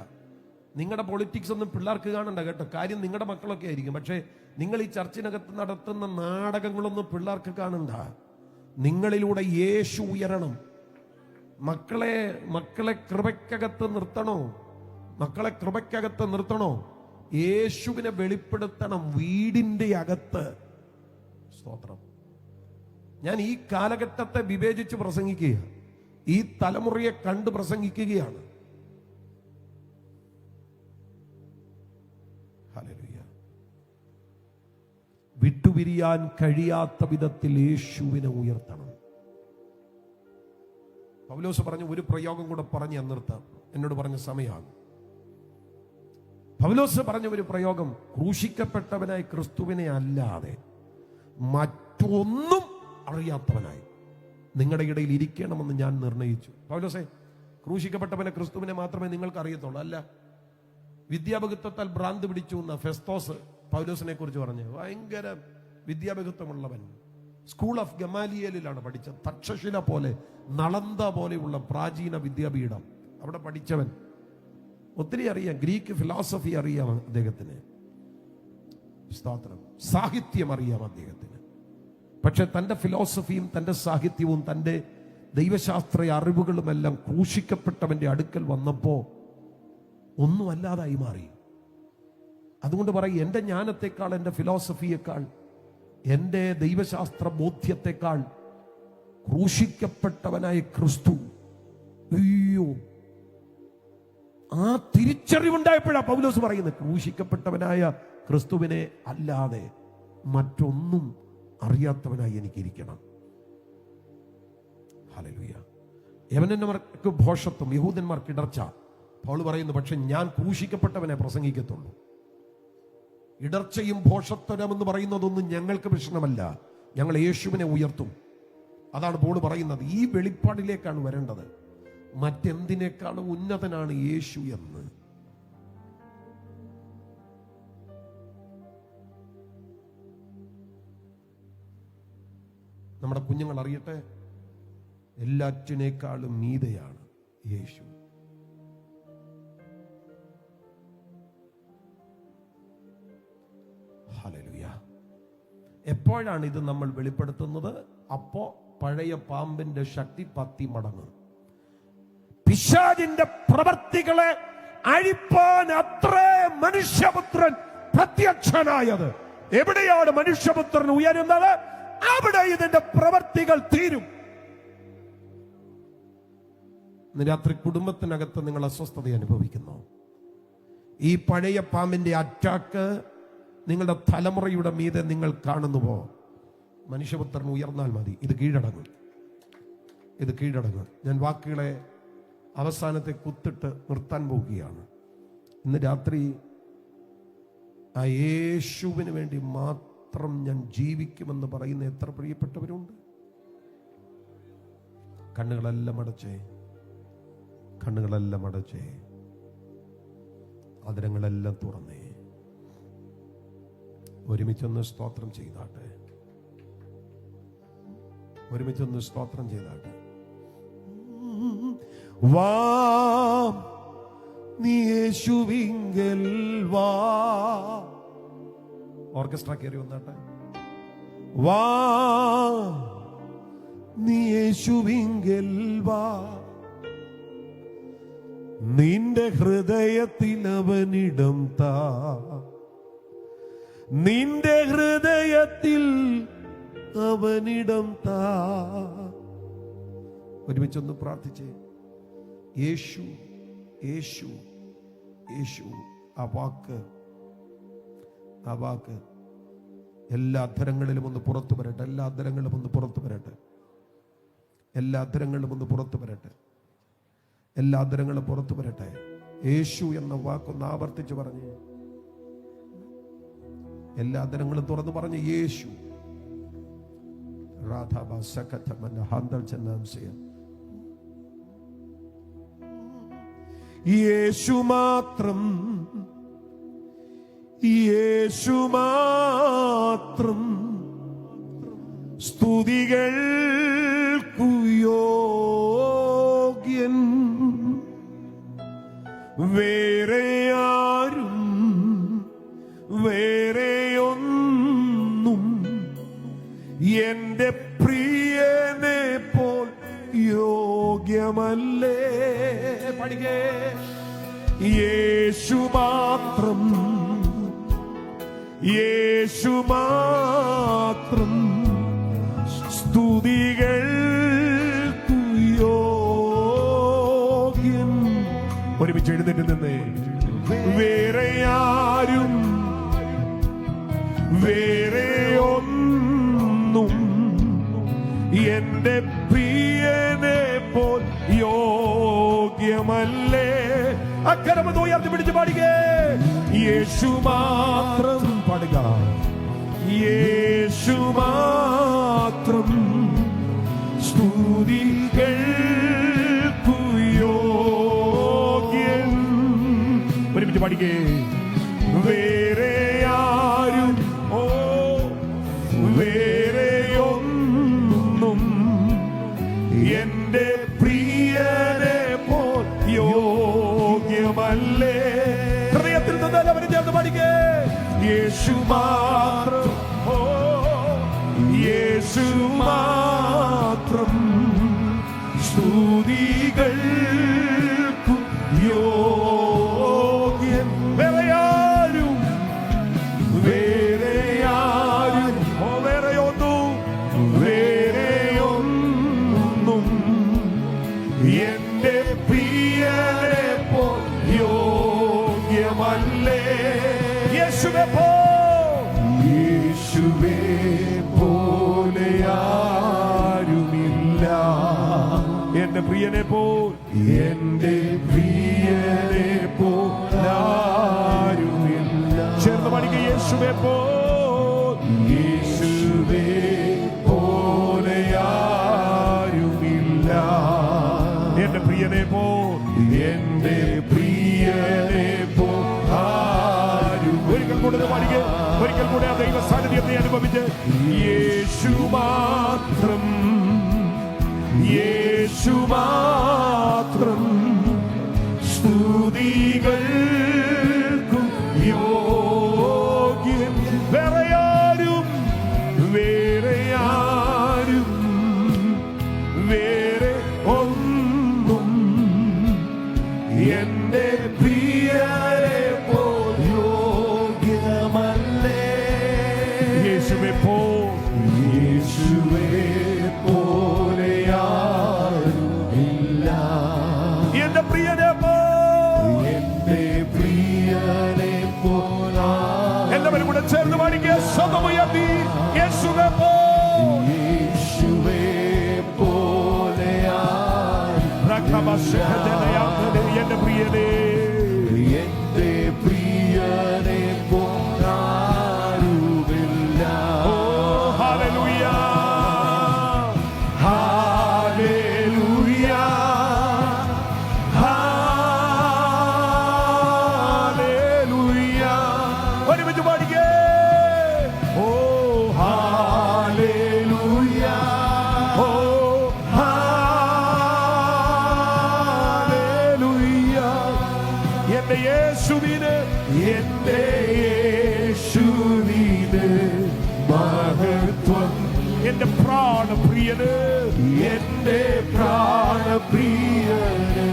നിങ്ങളുടെ പൊളിറ്റിക്സ് ഒന്നും പിള്ളേർക്ക് കാണണ്ട കേട്ടോ, കാര്യം നിങ്ങളുടെ മക്കളൊക്കെ ആയിരിക്കും. പക്ഷേ നിങ്ങൾ ഈ ചർച്ചിനകത്ത് നടത്തുന്ന നാടകങ്ങളൊന്നും പിള്ളേർക്ക് കാണണ്ട. നിങ്ങളിലൂടെ യേശു ഉയരണം. മക്കളെ കൃപയ്ക്കകത്ത് നിർത്തണോ? മക്കളെ കൃപയ്ക്കകത്ത് നിർത്തണോ? യേശുവിനെ വെളിപ്പെടുത്തണം വീടിന്റെ അകത്ത്. സ്തോത്രം. ഞാൻ ഈ കാലഘട്ടത്തെ വിവേചിച്ച് പ്രസംഗിക്കുക, ഈ തലമുറയെ കണ്ട് പ്രസംഗിക്കുകയാണ്. ഹല്ലേലൂയ. വിട്ടുപിരിയാൻ കഴിയാത്ത വിധത്തിൽ യേശുവിനെ ഉയർത്തണം. പൗലോസ് പറഞ്ഞ ഒരു പ്രയോഗം കൂടെ പറഞ്ഞ് നിർത്താം, എന്നോട് പറഞ്ഞ സമയമാണ്. പൗലോസ് പറഞ്ഞ ഒരു പ്രയോഗം, ക്രൂശിക്കപ്പെട്ടവനായി ക്രിസ്തുവിനെ അല്ലാതെ മറ്റൊന്നും അറിയാത്തവനായി നിങ്ങളുടെ ഇടയിൽ ഇരിക്കണമെന്ന് ഞാൻ നിർണയിച്ചു. പൗലോസേ, ക്രൂശിക്കപ്പെട്ടവനെ ക്രിസ്തുവിനെ മാത്രമേ നിങ്ങൾക്ക് അറിയത്തുള്ളൂ. അല്ല, വിദ്യാഭ്യാസത്താൽ ഭ്രാന്ത് പിടിച്ചു എന്ന ഫെസ്തോസ് പൗലോസിനെ കുറിച്ച് പറഞ്ഞു. ഭയങ്കര വിദ്യാഭ്യാസമുള്ളവൻ, സ്കൂൾ ഓഫ് ഗമാലിയേലിലാണ് പഠിച്ചത്. തക്ഷശില പോലെ, നളന്ദ പോലെയുള്ള പ്രാചീന വിദ്യാപീഠം, അവിടെ പഠിച്ചവൻ. ഒത്തിരി അറിയാം, ഗ്രീക്ക് ഫിലോസഫി അറിയാം അദ്ദേഹത്തിന്, സ്തോത്രം, സാഹിത്യം അറിയാം അദ്ദേഹത്തിന്. പക്ഷെ തന്റെ ഫിലോസഫിയും തന്റെ സാഹിത്യവും തന്റെ ദൈവശാസ്ത്ര അറിവുകളുമെല്ലാം ക്രൂശിക്കപ്പെട്ടവന്റെ അടുക്കൽ വന്നപ്പോ ഒന്നും അല്ലാതായി മാറി. അതുകൊണ്ട് പറയും, എന്റെ ജ്ഞാനത്തെക്കാൾ, എന്റെ ഫിലോസഫിയേക്കാൾ, എന്റെ ദൈവശാസ്ത്ര ബോധ്യത്തെക്കാൾ ക്രൂശിക്കപ്പെട്ടവനായ ക്രിസ്തു. അയ്യോ, ആ തിരിച്ചറിവുണ്ടായപ്പോഴാ പൗലോസ് പറയുന്നത്, ക്രൂശിക്കപ്പെട്ടവനായ ക്രിസ്തുവിനെ അല്ലാതെ മറ്റൊന്നും അറിയാത്തവനായി എനിക്കിരിക്കണം. ഹല്ലേലൂയ. യവനന്മാർക്ക് ഭോഷത്വം, യഹൂദന്മാർക്ക് ഇടർച്ച. പൗൽ പറയുന്നു, പക്ഷെ ഞാൻ ക്രൂശിക്കപ്പെട്ടവനെ പ്രസംഗിക്കത്തുള്ളൂ. ഇടർച്ചയും ഭോഷത്വം എന്ന് പറയുന്നതൊന്നും ഞങ്ങൾക്ക് പ്രശ്നമല്ല, ഞങ്ങൾ യേശുവിനെ ഉയർത്തും. അതാണ് പൗൽ പറയുന്നത്. ഈ വെളിപ്പാടിലേക്കാണ് വരേണ്ടത്. മറ്റെന്തിനേക്കാളും ഉന്നതനാണ് യേശു എന്ന്. നമ്മുടെ കുഞ്ഞുങ്ങൾ അറിയട്ടെ, എല്ലാറ്റിനേക്കാളും മീതെയാണ് യേശു. ഹല്ലേലൂയ. എപ്പോഴാണ് ഇത് നമ്മൾ വെളിപ്പെടുത്തുന്നത്? അപ്പോ പഴയ പാമ്പിന്റെ ശക്തി 10 മടങ്ങ്. പിശാചിന്റെ പ്രവർത്തികളെ അഴിപ്പാൻ അത്രേ മനുഷ്യപുത്രൻ പ്രത്യക്ഷനായത്. എവിടെയാണ് മനുഷ്യപുത്രൻ ഉയരുന്നത്, അവിടെ ഇതിന്റെ പ്രവർത്തികൾ തീരും. ഇന്ന് രാത്രി കുടുംബത്തിനകത്ത് നിങ്ങൾ അസ്വസ്ഥത അനുഭവിക്കുന്നു. ഈ പഴയ പാമ്പിന്റെ അറ്റാക്ക് നിങ്ങളുടെ തലമുറയുടെ മീതെ നിങ്ങൾ കാണുന്നുവോ? മനുഷ്യപുത്രൻ ഉയർന്നാൽ മതി, ഇത് കീഴടങ്ങും, ഇത് കീഴടങ്ങും. ഞാൻ വാക്കുകളെ അവസാനത്തെ കുത്തിട്ട് നിർത്താൻ പോവുകയാണ്. ഇന്ന് രാത്രി ആ യേശുവിന് വേണ്ടി മാത്രം ഞാൻ ജീവിക്കുമെന്ന് പറയുന്ന എത്ര പ്രിയപ്പെട്ടവരുണ്ട്? കണ്ണുകളെല്ലാം അടച്ചേ, കണ്ണുകളെല്ലാം അടച്ചേ, ആദരങ്ങളെല്ലാം തുറന്നേ. ഒരുമിച്ചൊന്ന് സ്തോത്രം ചെയ്താട്ടെ, ഒരുമിച്ചൊന്ന് സ്തോത്രം ചെയ്താട്ടെ. വാ നീ യേശുവിങ്കൽ വാ. ഓർക്കസ്ട്ര കയറി വന്നാട്ടെ. വാ നീ യേശുവിങ്കൽ വാ, നിന്റെ ഹൃദയത്തിൽ അവനിടം താ, നിന്റെ ഹൃദയത്തിൽ അവനിടം താ. ഒരുമിച്ചൊന്ന് പ്രാർത്ഥിച്ചേ. യേശു യേശു യേശു. ആ വാക്ക് എല്ലാ അധരങ്ങളിലും ഒന്ന് പുറത്തു വരട്ടെ, എല്ലാ അധരങ്ങളിലും ഒന്ന് പുറത്തു വരട്ടെ, എല്ലാ അധരങ്ങളിലും ഒന്ന് പുറത്തു വരട്ടെ, എല്ലാ അധരങ്ങളും പുറത്തു വരട്ടെ. യേശു എന്ന വാക്കൊന്ന് ആവർത്തിച്ച് പറഞ്ഞ്, എല്ലാ അധരങ്ങളും തുറന്നു പറഞ്ഞ് യേശു. യേശു മാത്രം, യേശു മാത്രം സ്തുതികൾക്കു യോഗ്യൻ. വേറെ ആരും വേറെയൊന്നും എന്റെ പ്രിയനെ പോൽ യോഗ്യമല്ലേ. പഠിക്കേ. യേശു മാത്രം, യേശു മാത്രം സ്തുതികൾക്കു യോഗ്യൻ. ഒരുമിച്ച് എഴുന്നേറ്റ് നിന്നേ. വേറെ ആരും വേറെ ഒന്നും എന്റെ പ്രിയനെ പോൽ യോഗ്യമല്ലേ. അക്കരമത് ഉയർത്തി പിടിച്ച് പാടുകേ. യേശു മാത്രം പാടുക. യേശു മാത്രം സ്തുതികൾക്കു യോഗ്യൻ. ഒരുമിച്ച് പാടുകേ. വേറെ ആരും വേറെയൊന്നും എന്റെ പ്രിയനെ പോൽ യോഗ്യമല്ലേ. ഹൃദയത്തിൽ നിന്ന് അവരെ ചേർന്ന് പാടിക്കേ. യേശു മാത്രം, യേശു മാത്രം സ്തുതികൾക്കു യോഗ്യൻ. വേറെ ആരും വേറെയൊന്നും എന്റെ പ്രിയനെ പോൽ യോഗ്യമല്ലേ. യേശുവേ പോലെ ആരുമില്ല. എന്റെ പ്രിയനെ പോൽ, എന്റെ പ്രിയനെ പോലാരുമില്ല. ചേർന്ന് പഠിക്കുക. യേശുവേ പോലെ ആരുമില്ല. എന്റെ പ്രിയനെ പോൽ, എന്റെ പ്രിയനെ പോലാരും. ഒരിക്കൽ കൂടെ പഠിക്കുക. ഒരിക്കൽ കൂടെ ആ ദൈവ സാന്നിധ്യത്തെ അനുഭവിച്ച്. യേശു മാത്രം, യേശു മാത്രം സ്തുതികൾക്കു യോഗ്യൻ. വേറെ ആരും വേറെ ഒന്നും എന്റെ പ്രിയനെ പോൽ യോഗ്യമല്ലേ. യേശുവേ പോലെ ആരുമില്ല. എന്റെ പ്രിയനെ പോൽ എല്ലാവരും കൂടെ ചേർന്ന് പാടിക്കുക. സ്വതമുയർത്തി. യേശുവേ എന്റെ പ്രിയനെ, എന്റെ പ്രിയനെ പോലാരുമില്ല. Hallelujah, hallelujah, hallelujah. ഒരുമിച്ച് പാടിക്കേ. ഓ ഹല്ലേലൂയ, ഓ എന്റെ യേശുവിന് മഹത്വം. എന്റെ പ്രാണപ്രിയന്, എന്റെ പ്രാണപ്രിയന്.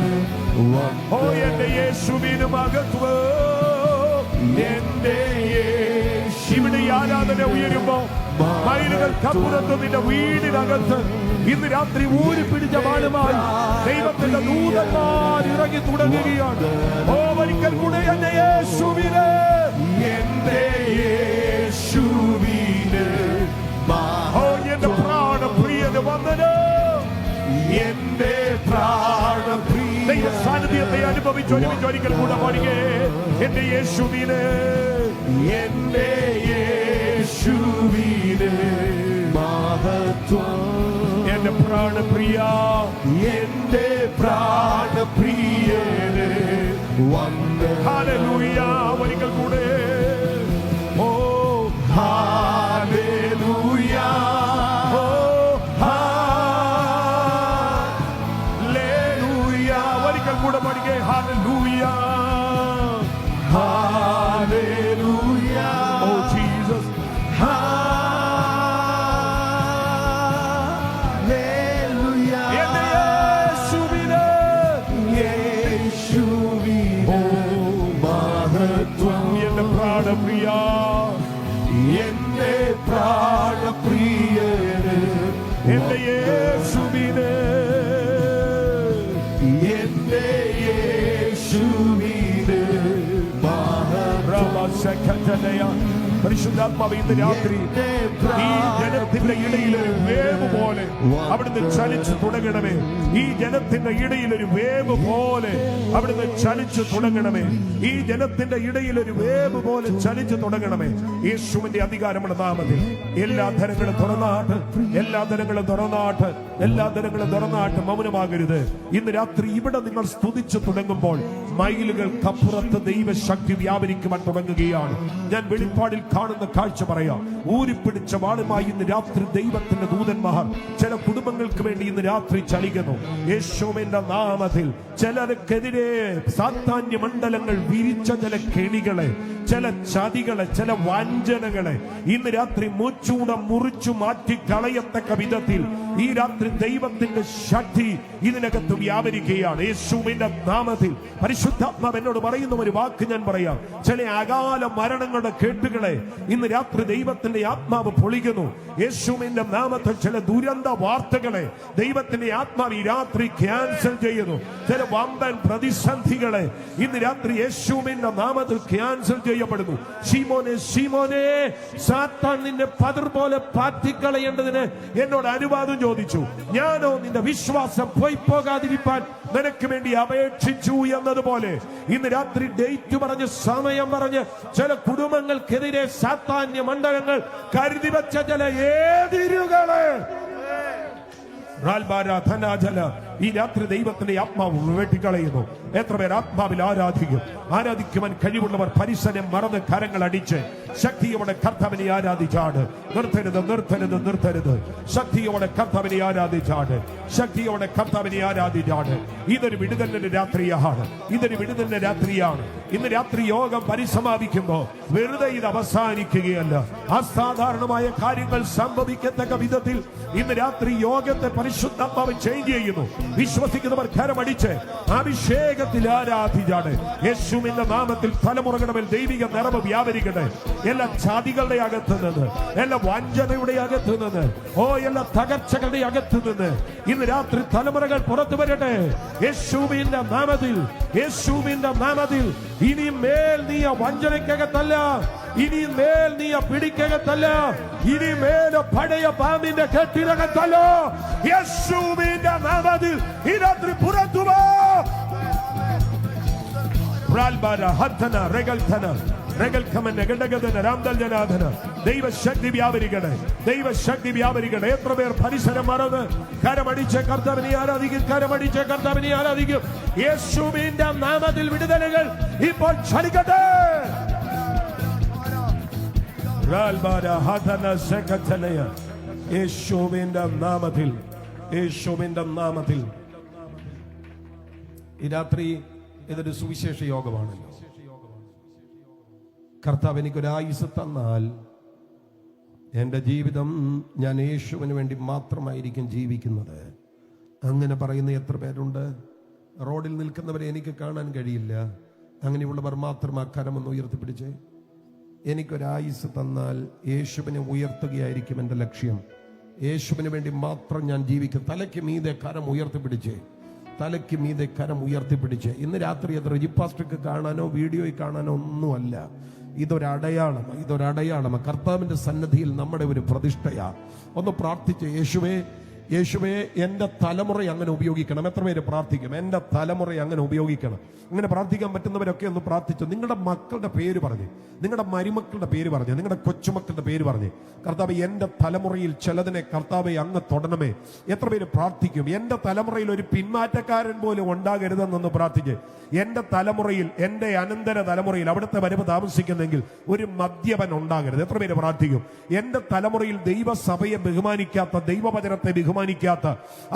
ഓ എന്റെ യേശുവിന് മഹത്വം. എന്റെ ഇവിടെ ആരാധന ഉയരുമ്പോ മൈലുകൾക്കപ്പുറത്ത് നിന്റെ വീടിനകത്ത് ഇന്ന് രാത്രി ഊരി പിടിച്ച വാളുമായി ദൈവത്തിന്റെ ദൂതന്മാർ ഇറങ്ങി തുടങ്ങുകയാണ്. ഓ ഒരിക്കൽ കൂടെ എന്റെ യേശുവിന്, എന്റെ യേശുവിന്. ഓ എന്റെ പ്രാണപ്രിയന് വന്ദനം. എന്റെ പ്രാണപ്രിയ സാന്നിധ്യത്തെ അനുഭവിച്ച് ഒരുമിച്ച് ഒരിക്കൽ കൂടെ പാടുകേ. എന്റെ യേശുവിന്, എന്റെ യേശുവിന് മഹത്വം. എന്റെ പ്രാണപ്രിയ, എന്റെ പ്രാണപ്രിയന് വന്ദനം. ഹല്ലേലൂയ. ഒരിക്കൽ കൂടെ ജീസസ്. എന്റെ പ്രാണപ്രിയ, എന്റെ പ്രാണപ്രിയന്, എന്റെ യേശുവിന്, എന്റെ യേശുവിന്. പരിശുദ്ധാത്മാവ് ഇന്ന് രാത്രി ഈ ജനത്തിന്റെ ഇടയിൽ ഒരു വേവ് പോലെ അവിടുന്ന് ചലിച്ചു തുടങ്ങണമേ. ഈ ജനത്തിന്റെ ഇടയിൽ ഒരു വേവ് പോലെ അവിടുന്ന് ചലിച്ചു തുടങ്ങണമേ. ഈ ജനത്തിന്റെ ഇടയിൽ ഒരു വേവ് പോലെ ചലിച്ചു തുടങ്ങണമേ. യേശുവിന്റെ അധികാരമുള്ള നാമത്തിൽ എല്ലാ ധനങ്ങളും തുറന്നാട്ട്, എല്ലാ ധനങ്ങളും തുറന്നാട്ട്, എല്ലാ ധനങ്ങളും തുറന്നാട്ട്. മൗനമാകരുത്. ഇന്ന് രാത്രി ഇവിടെ നിങ്ങൾ സ്തുതിച്ചു തുടങ്ങുമ്പോൾ മൈലുകൾക്കപ്പുറത്ത് ദൈവശക്തി വ്യാപരിക്കുവാൻ തുടങ്ങുകയാണ്. ഞാൻ വെളിപ്പാടിൽ കാണുന്ന കാഴ്ച പറയാം. ഊരിപ്പിടിച്ച വാളുമായി ഇന്ന് രാത്രി ദൈവത്തിന്റെ ദൂതന്മാർ ചില കുടുംബങ്ങൾക്ക് വേണ്ടി ഇന്ന് രാത്രി ചലിക്കുന്നു. യേശുവിന്റെ നാമത്തിൽ ചിലർക്കെതിരെ സാത്താന്യ മണ്ഡലങ്ങൾ വിരിച്ച ചില കെണികളെ, ചില ചതികളെ, ചില വഞ്ചനകളെ ഇന്ന് രാത്രി മൂച്ചൂടെ മുറിച്ചു മാറ്റി കളയത്തക്ക വിധത്തിൽ ഈ രാത്രി ദൈവത്തിന്റെ ശക്തി ഇതിനകത്ത് വ്യാപരിക്കുകയാണ്. യേശുവിന്റെ നാമത്തിൽ പരിശുദ്ധാത്മാവ് എന്നോട് പറയുന്ന ഒരു വാക്ക് ഞാൻ പറയാം. ചില അകാല മരണങ്ങളുടെ കേട്ടുകളെ ഇന്ന് രാത്രി ദൈവത്തിന്റെ ആത്മാവ് പൊളിക്കുന്നു. യേശുവിന്റെ നാമത്തിൽ ചില ദുരന്ത വാർത്തകളെ ദൈവത്തിന്റെ ആത്മാവ് ഈ രാത്രി ക്യാൻസൽ ചെയ്യുന്നു. ചില വമ്പൻ പ്രതിസന്ധികളെ ഇന്ന് രാത്രി യേശുവിന്റെ നാമത്തിൽ ക്യാൻസൽ ചെയ്യപ്പെടുന്നു. ശീമോനെ, ശീമോനെ, സാത്താൻ നിന്നെ പതിർ പോലെ പാറ്റിക്കളയേണ്ടതിന് എന്നോട് അനുവാദം ചോദിച്ചു. ഞാനോ നിന്റെ വിശ്വാസം പോയി പോകാതിരിക്കാൻ നിനക്ക് വേണ്ടി അപേക്ഷിച്ചു എന്നതുപോലെ ഇന്ന് രാത്രി ഡേറ്റ് പറഞ്ഞ്, സമയം പറഞ്ഞ് ചില കുടുംബങ്ങൾക്കെതിരെ സാത്താന്യ മണ്ഡലങ്ങൾ കരുതി വെച്ച ചില എതിരുകളെ ഈ രാത്രി ദൈവത്തിന്റെ ആത്മാവ് വെട്ടിക്കളയുന്നു. എത്ര പേർ ആത്മാവിൽ ആരാധിക്കും? ആരാധിക്കുവാൻ കഴിവുള്ളവർ പരിസരം മറന്ന് കരങ്ങൾ അടിച്ച് ശക്തിയോടെ കർത്താവിനെ ആരാധിച്ചാണ്. നിർത്തരുത്, നിർത്തരുത്, നിർത്തരുത്. ശക്തിയോടെ കർത്താവിനെ ആരാധിച്ചാണ്. ശക്തിയോടെ കർത്താവിനെ ആരാധിച്ചാണ്. ഇതൊരു വിടുതലിന്റെ രാത്രിയാണ്. ഇതൊരു വിടുതലിന്റെ രാത്രിയാണ്. ഇന്ന് രാത്രി യോഗം പരിസമാപിക്കുമ്പോ വെറുതെ ഇത് അവസാനിക്കുകയല്ല. അസാധാരണമായ കാര്യങ്ങൾ സംഭവിക്കത്തക്ക വിധത്തിൽ ഇന്ന് രാത്രി യോഗത്തെ പരിശുദ്ധാത്മാവ് ചേഞ്ച് ചെയ്യുന്നു. വിശ്വസിക്കുന്നവർ കരമടിച്ച് അഭിഷേകത്തിൽ ആരാധിച്ചാണ്. യേശുവിന്റെ നാമത്തിൽ തലമുറകളുടെ മേൽ ദൈവിക നിറവ് വ്യാപരിക്കട്ടെ. എല്ലാ ജാതികളുടെ അകത്ത് നിന്ന്, എല്ലാ വഞ്ചനയുടെ അകത്ത് നിന്ന്, എല്ലാ തകർച്ചകളുടെ അകത്ത് നിന്ന് ഇന്ന് രാത്രി തലമുറകൾ പുറത്തു വരട്ടെ. യേശുവിന്റെ നാമത്തിൽ, യേശുവിന്റെ നാമത്തിൽ. ഇനി മേൽ നീ വഞ്ചനയ്ക്കകത്തല്ല, ഇനി മേൽ നീ പിടിക്കകത്തല്ല, ഇനി മേൽ പഴയ പാമ്പിന്റെ കെട്ടിനകത്തല്ല. യേശുവിന്റെ നാമത്തിൽ ഈ രാത്രി പുറത്തു വാ. ദൈവശക്തി വ്യാപരിക്കട്ടെ, ദൈവശക്തി വ്യാപരിക്കട്ടെ. എത്ര പേർ പരിസരം മറന്ന് കരമടിച്ച് കർത്താവിനെ ആരാധിക്കും? കരമടിച്ച് കർത്താവിനെ ആരാധിക്കും. യേശുവിന്റെ നാമത്തിൽ വിടുതലുകൾ ഇപ്പോൾ ചലിക്കട്ടെ. യേശുവിന്റെ നാമത്തിൽ, യേശുവിന്റെ നാമത്തിൽ. ഈ രാത്രി ഇതൊരു സുവിശേഷ യോഗമാണല്ലോ. കർത്താവ് എനിക്കൊരായുസ് തന്നാൽ എൻ്റെ ജീവിതം ഞാൻ യേശുവിന് വേണ്ടി മാത്രമായിരിക്കും ജീവിക്കുന്നത്. അങ്ങനെ പറയുന്ന എത്ര പേരുണ്ട്? റോഡിൽ നിൽക്കുന്നവരെ എനിക്ക് കാണാൻ കഴിയില്ല. അങ്ങനെയുള്ളവർ മാത്രം ആ കരമൊന്ന് ഉയർത്തിപ്പിടിച്ച്, എനിക്കൊരായുസ് തന്നാൽ യേശുവിനെ ഉയർത്തുകയായിരിക്കും എൻ്റെ ലക്ഷ്യം. യേശുവിന് വേണ്ടി മാത്രം ഞാൻ ജീവിക്കും. തലയ്ക്ക് മീതെ കരം ഉയർത്തിപ്പിടിച്ച്, തലയ്ക്ക് മീതെ കരം ഉയർത്തിപ്പിടിച്ച്. ഇന്ന് രാത്രി അത് റെജിപ്പാസ്ട്രിക്ക് കാണാനോ വീഡിയോയിൽ കാണാനോ ഒന്നുമല്ല. ഇതൊരടയാളം, ഇതൊരടയാളം. കർത്താവിന്റെ സന്നിധിയിൽ നമ്മുടെ ഒരു പ്രതിഷ്ഠയാ. ഒന്ന് പ്രാർത്ഥിച്ച്, യേശുവേ, യേശുവേ, എൻ്റെ തലമുറയെ അങ്ങനെ ഉപയോഗിക്കണം. എത്ര പേര് പ്രാർത്ഥിക്കും? എൻ്റെ തലമുറയെ അങ്ങനെ ഉപയോഗിക്കണം. അങ്ങനെ പ്രാർത്ഥിക്കാൻ പറ്റുന്നവരൊക്കെ ഒന്ന് പ്രാർത്ഥിച്ചു. നിങ്ങളുടെ മക്കളുടെ പേര് പറഞ്ഞ്, നിങ്ങളുടെ മരുമക്കളുടെ പേര് പറഞ്ഞ്, നിങ്ങളുടെ കൊച്ചുമക്കളുടെ പേര് പറഞ്ഞ്, കർത്താവ് എൻ്റെ തലമുറയിൽ ചിലതിനെ കർത്താവെ അങ്ങ് തൊടണമേ. എത്ര പേര് പ്രാർത്ഥിക്കും? എൻ്റെ തലമുറയിൽ ഒരു പിന്മാറ്റക്കാരൻ പോലും ഉണ്ടാകരുതെന്നൊന്ന് പ്രാർത്ഥിച്ച്. എൻ്റെ തലമുറയിൽ, എൻ്റെ അനന്തര തലമുറയിൽ, അവിടുത്തെ വരവ് താമസിക്കുന്നെങ്കിൽ ഒരു മദ്യപൻ ഉണ്ടാകരുത്. എത്ര പേര് പ്രാർത്ഥിക്കും? എൻ്റെ തലമുറയിൽ ദൈവസഭയെ ബഹുമാനിക്കാത്ത, ദൈവവചനത്തെ ബഹുമാനിക്കാത്ത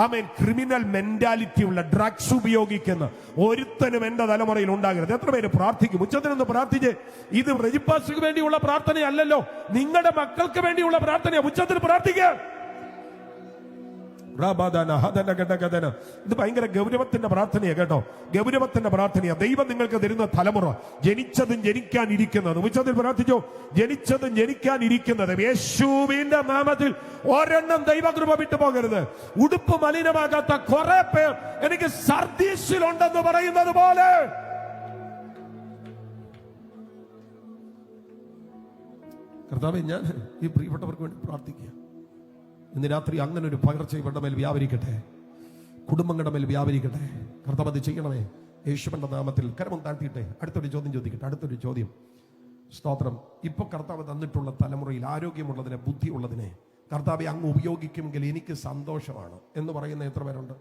ആമേൻ ക്രിമിനൽ മെന്റാലിറ്റി ഉള്ള ഡ്രഗ്സ് ഉപയോഗിക്കുന്ന ഒരുത്തനും എന്റെ തലമുറയിൽ ഉണ്ടാകരുത്. എത്ര പേര് പ്രാർത്ഥിക്കും? ഉച്ചത്തിനൊന്ന് പ്രാർത്ഥിച്ച്. ഇത് റെജിപ്പാസിക്ക് വേണ്ടിയുള്ള പ്രാർത്ഥനയല്ലല്ലോ, നിങ്ങളുടെ മക്കൾക്ക് വേണ്ടിയുള്ള പ്രാർത്ഥനയാ. ഉച്ചത്തിൽ പ്രാർത്ഥിക്കുക. ഇത് ഭയങ്കര ഗൗരവത്തിന്റെ പ്രാർത്ഥനയാ കേട്ടോ, ഗൗരവത്തിന്റെ പ്രാർത്ഥനയാ. ദൈവം നിങ്ങൾക്ക് തരുന്ന തലമുറ ജനിച്ചതും ജനിക്കാനിരിക്കുന്നതും. ഉച്ചത്തിൽ പ്രാർത്ഥിച്ചോ, ജനിച്ചതും ജനിക്കാനിരിക്കുന്നതും യേശുവിന്റെ നാമത്തിൽ ഒരെണ്ണം ദൈവകൃപ വിട്ടു പോകരുത്. ഉടുപ്പ് മലിനമാകാത്ത കുറെ പേർ എനിക്ക് സർദീസിലുണ്ടെന്ന് പറയുന്നത് പോലെ കർത്താവേ, ഞാൻ ഈ പ്രിയപ്പെട്ടവർക്ക് വേണ്ടി പ്രാർത്ഥിക്കുക. ഇന്ന് രാത്രി അങ്ങനെ ഒരു പകർച്ച ഇവരുടെ മേൽ വ്യാപരിക്കട്ടെ, കുടുംബങ്ങളുടെ മേൽ വ്യാപരിക്കട്ടെ. കർത്താവ് അത് ചെയ്യണമേ യേശുവിന്റെ നാമത്തിൽ. കരമം താഴ്ത്തിയിട്ടെ. അടുത്തൊരു ചോദ്യം ചോദിക്കട്ടെ. അടുത്തൊരു ചോദ്യം. സ്തോത്രം. ഇപ്പൊ കർത്താവ് തന്നിട്ടുള്ള തലമുറയിൽ ആരോഗ്യമുള്ളതിനെ, ബുദ്ധിയുള്ളതിനെ കർത്താവെ അങ്ങ് ഉപയോഗിക്കുമെങ്കിൽ എനിക്ക് സന്തോഷമാണ് എന്ന് പറയുന്ന എത്ര പേരുണ്ട്?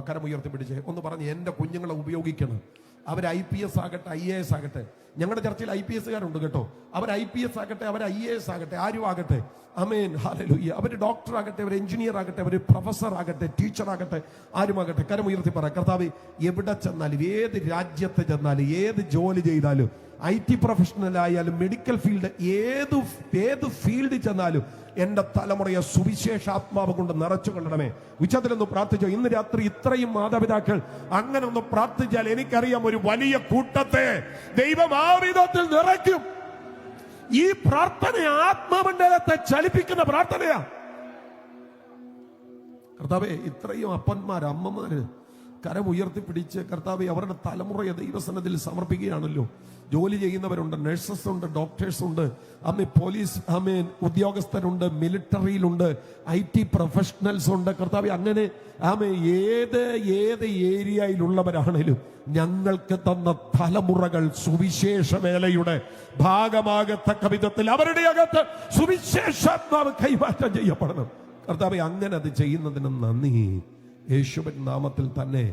കരം ഉയർത്തിപ്പിടിച്ച് ഒന്ന് പറഞ്ഞ്, എന്റെ കുഞ്ഞുങ്ങളെ ഉപയോഗിക്കണം. അവർ IPS ആകട്ടെ, IAS ആകട്ടെ. ഞങ്ങളുടെ ചർച്ചയിൽ IPS കാരുണ്ട് കേട്ടോ. അവർ IPS ആകട്ടെ, അവർ IAS ആകട്ടെ, ആരും ആകട്ടെ. ആമേൻ, ഹല്ലേലൂയ. അവർ ഡോക്ടർ ആകട്ടെ, അവർ എഞ്ചിനീയർ ആകട്ടെ, അവർ പ്രൊഫസർ ആകട്ടെ, ടീച്ചർ ആകട്ടെ, ആരുമാകട്ടെ. കരം ഉയർത്തി പറ, കർത്താവ് എവിടെ ചെന്നാലും, ഏത് രാജ്യത്ത് ചെന്നാലും, ഏത് ജോലി ചെയ്താലും, IT പ്രൊഫഷണൽ ആയാലും, മെഡിക്കൽ ഫീൽഡ്, ഏത് ഫീൽഡിൽ ചെന്നാലും എന്റെ തലമുറയെ സുവിശേഷാത്മാവ് കൊണ്ട് നിറച്ചു കൊള്ളണമേ. ഉച്ചത്തിലൊന്ന് പ്രാർത്ഥിച്ചോ. ഇന്ന് രാത്രി ഇത്രയും മാതാപിതാക്കൾ അങ്ങനെ ഒന്ന് പ്രാർത്ഥിച്ചാൽ എനിക്കറിയാം ഒരു വലിയ കൂട്ടത്തെ ദൈവം ആ വിധത്തിൽ നിറയ്ക്കും. ഈ പ്രാർത്ഥന ആത്മമണ്ഡലത്തെ ചലിപ്പിക്കുന്ന പ്രാർത്ഥനയാ. കർത്താവേ, ഇത്രയും അപ്പന്മാര്, അമ്മമാര് കരം ഉയർത്തിപ്പിടിച്ച് കർത്താവെ അവരുടെ തലമുറയെ ദൈവസന്നിധിയിൽ സമർപ്പിക്കുകയാണല്ലോ. ജോലി ചെയ്യുന്നവരുണ്ട്, നഴ്സസ് ഉണ്ട്, ഡോക്ടേഴ്സ് ഉണ്ട്, പോലീസ് ഉദ്യോഗസ്ഥരുണ്ട്, മിലിറ്ററിയിലുണ്ട്, IT പ്രൊഫഷണൽസ് ഉണ്ട്. കർത്താവെ, അങ്ങനെ ഏത് ഏരിയയിലുള്ളവരാണേലും ഞങ്ങൾക്ക് തന്ന തലമുറകൾ സുവിശേഷ വേലയുടെ ഭാഗമാകത്തക്ക വിധത്തിൽ അവരുടെ അകത്ത് സുവിശേഷാത്മാവ് കൈമാറ്റം ചെയ്യപ്പെടണം. കർത്താവെ, അങ്ങനെ അത് ചെയ്യുന്നതിന് നന്ദി. യേശുവിൻ നാമത്തിൽ തന്നെ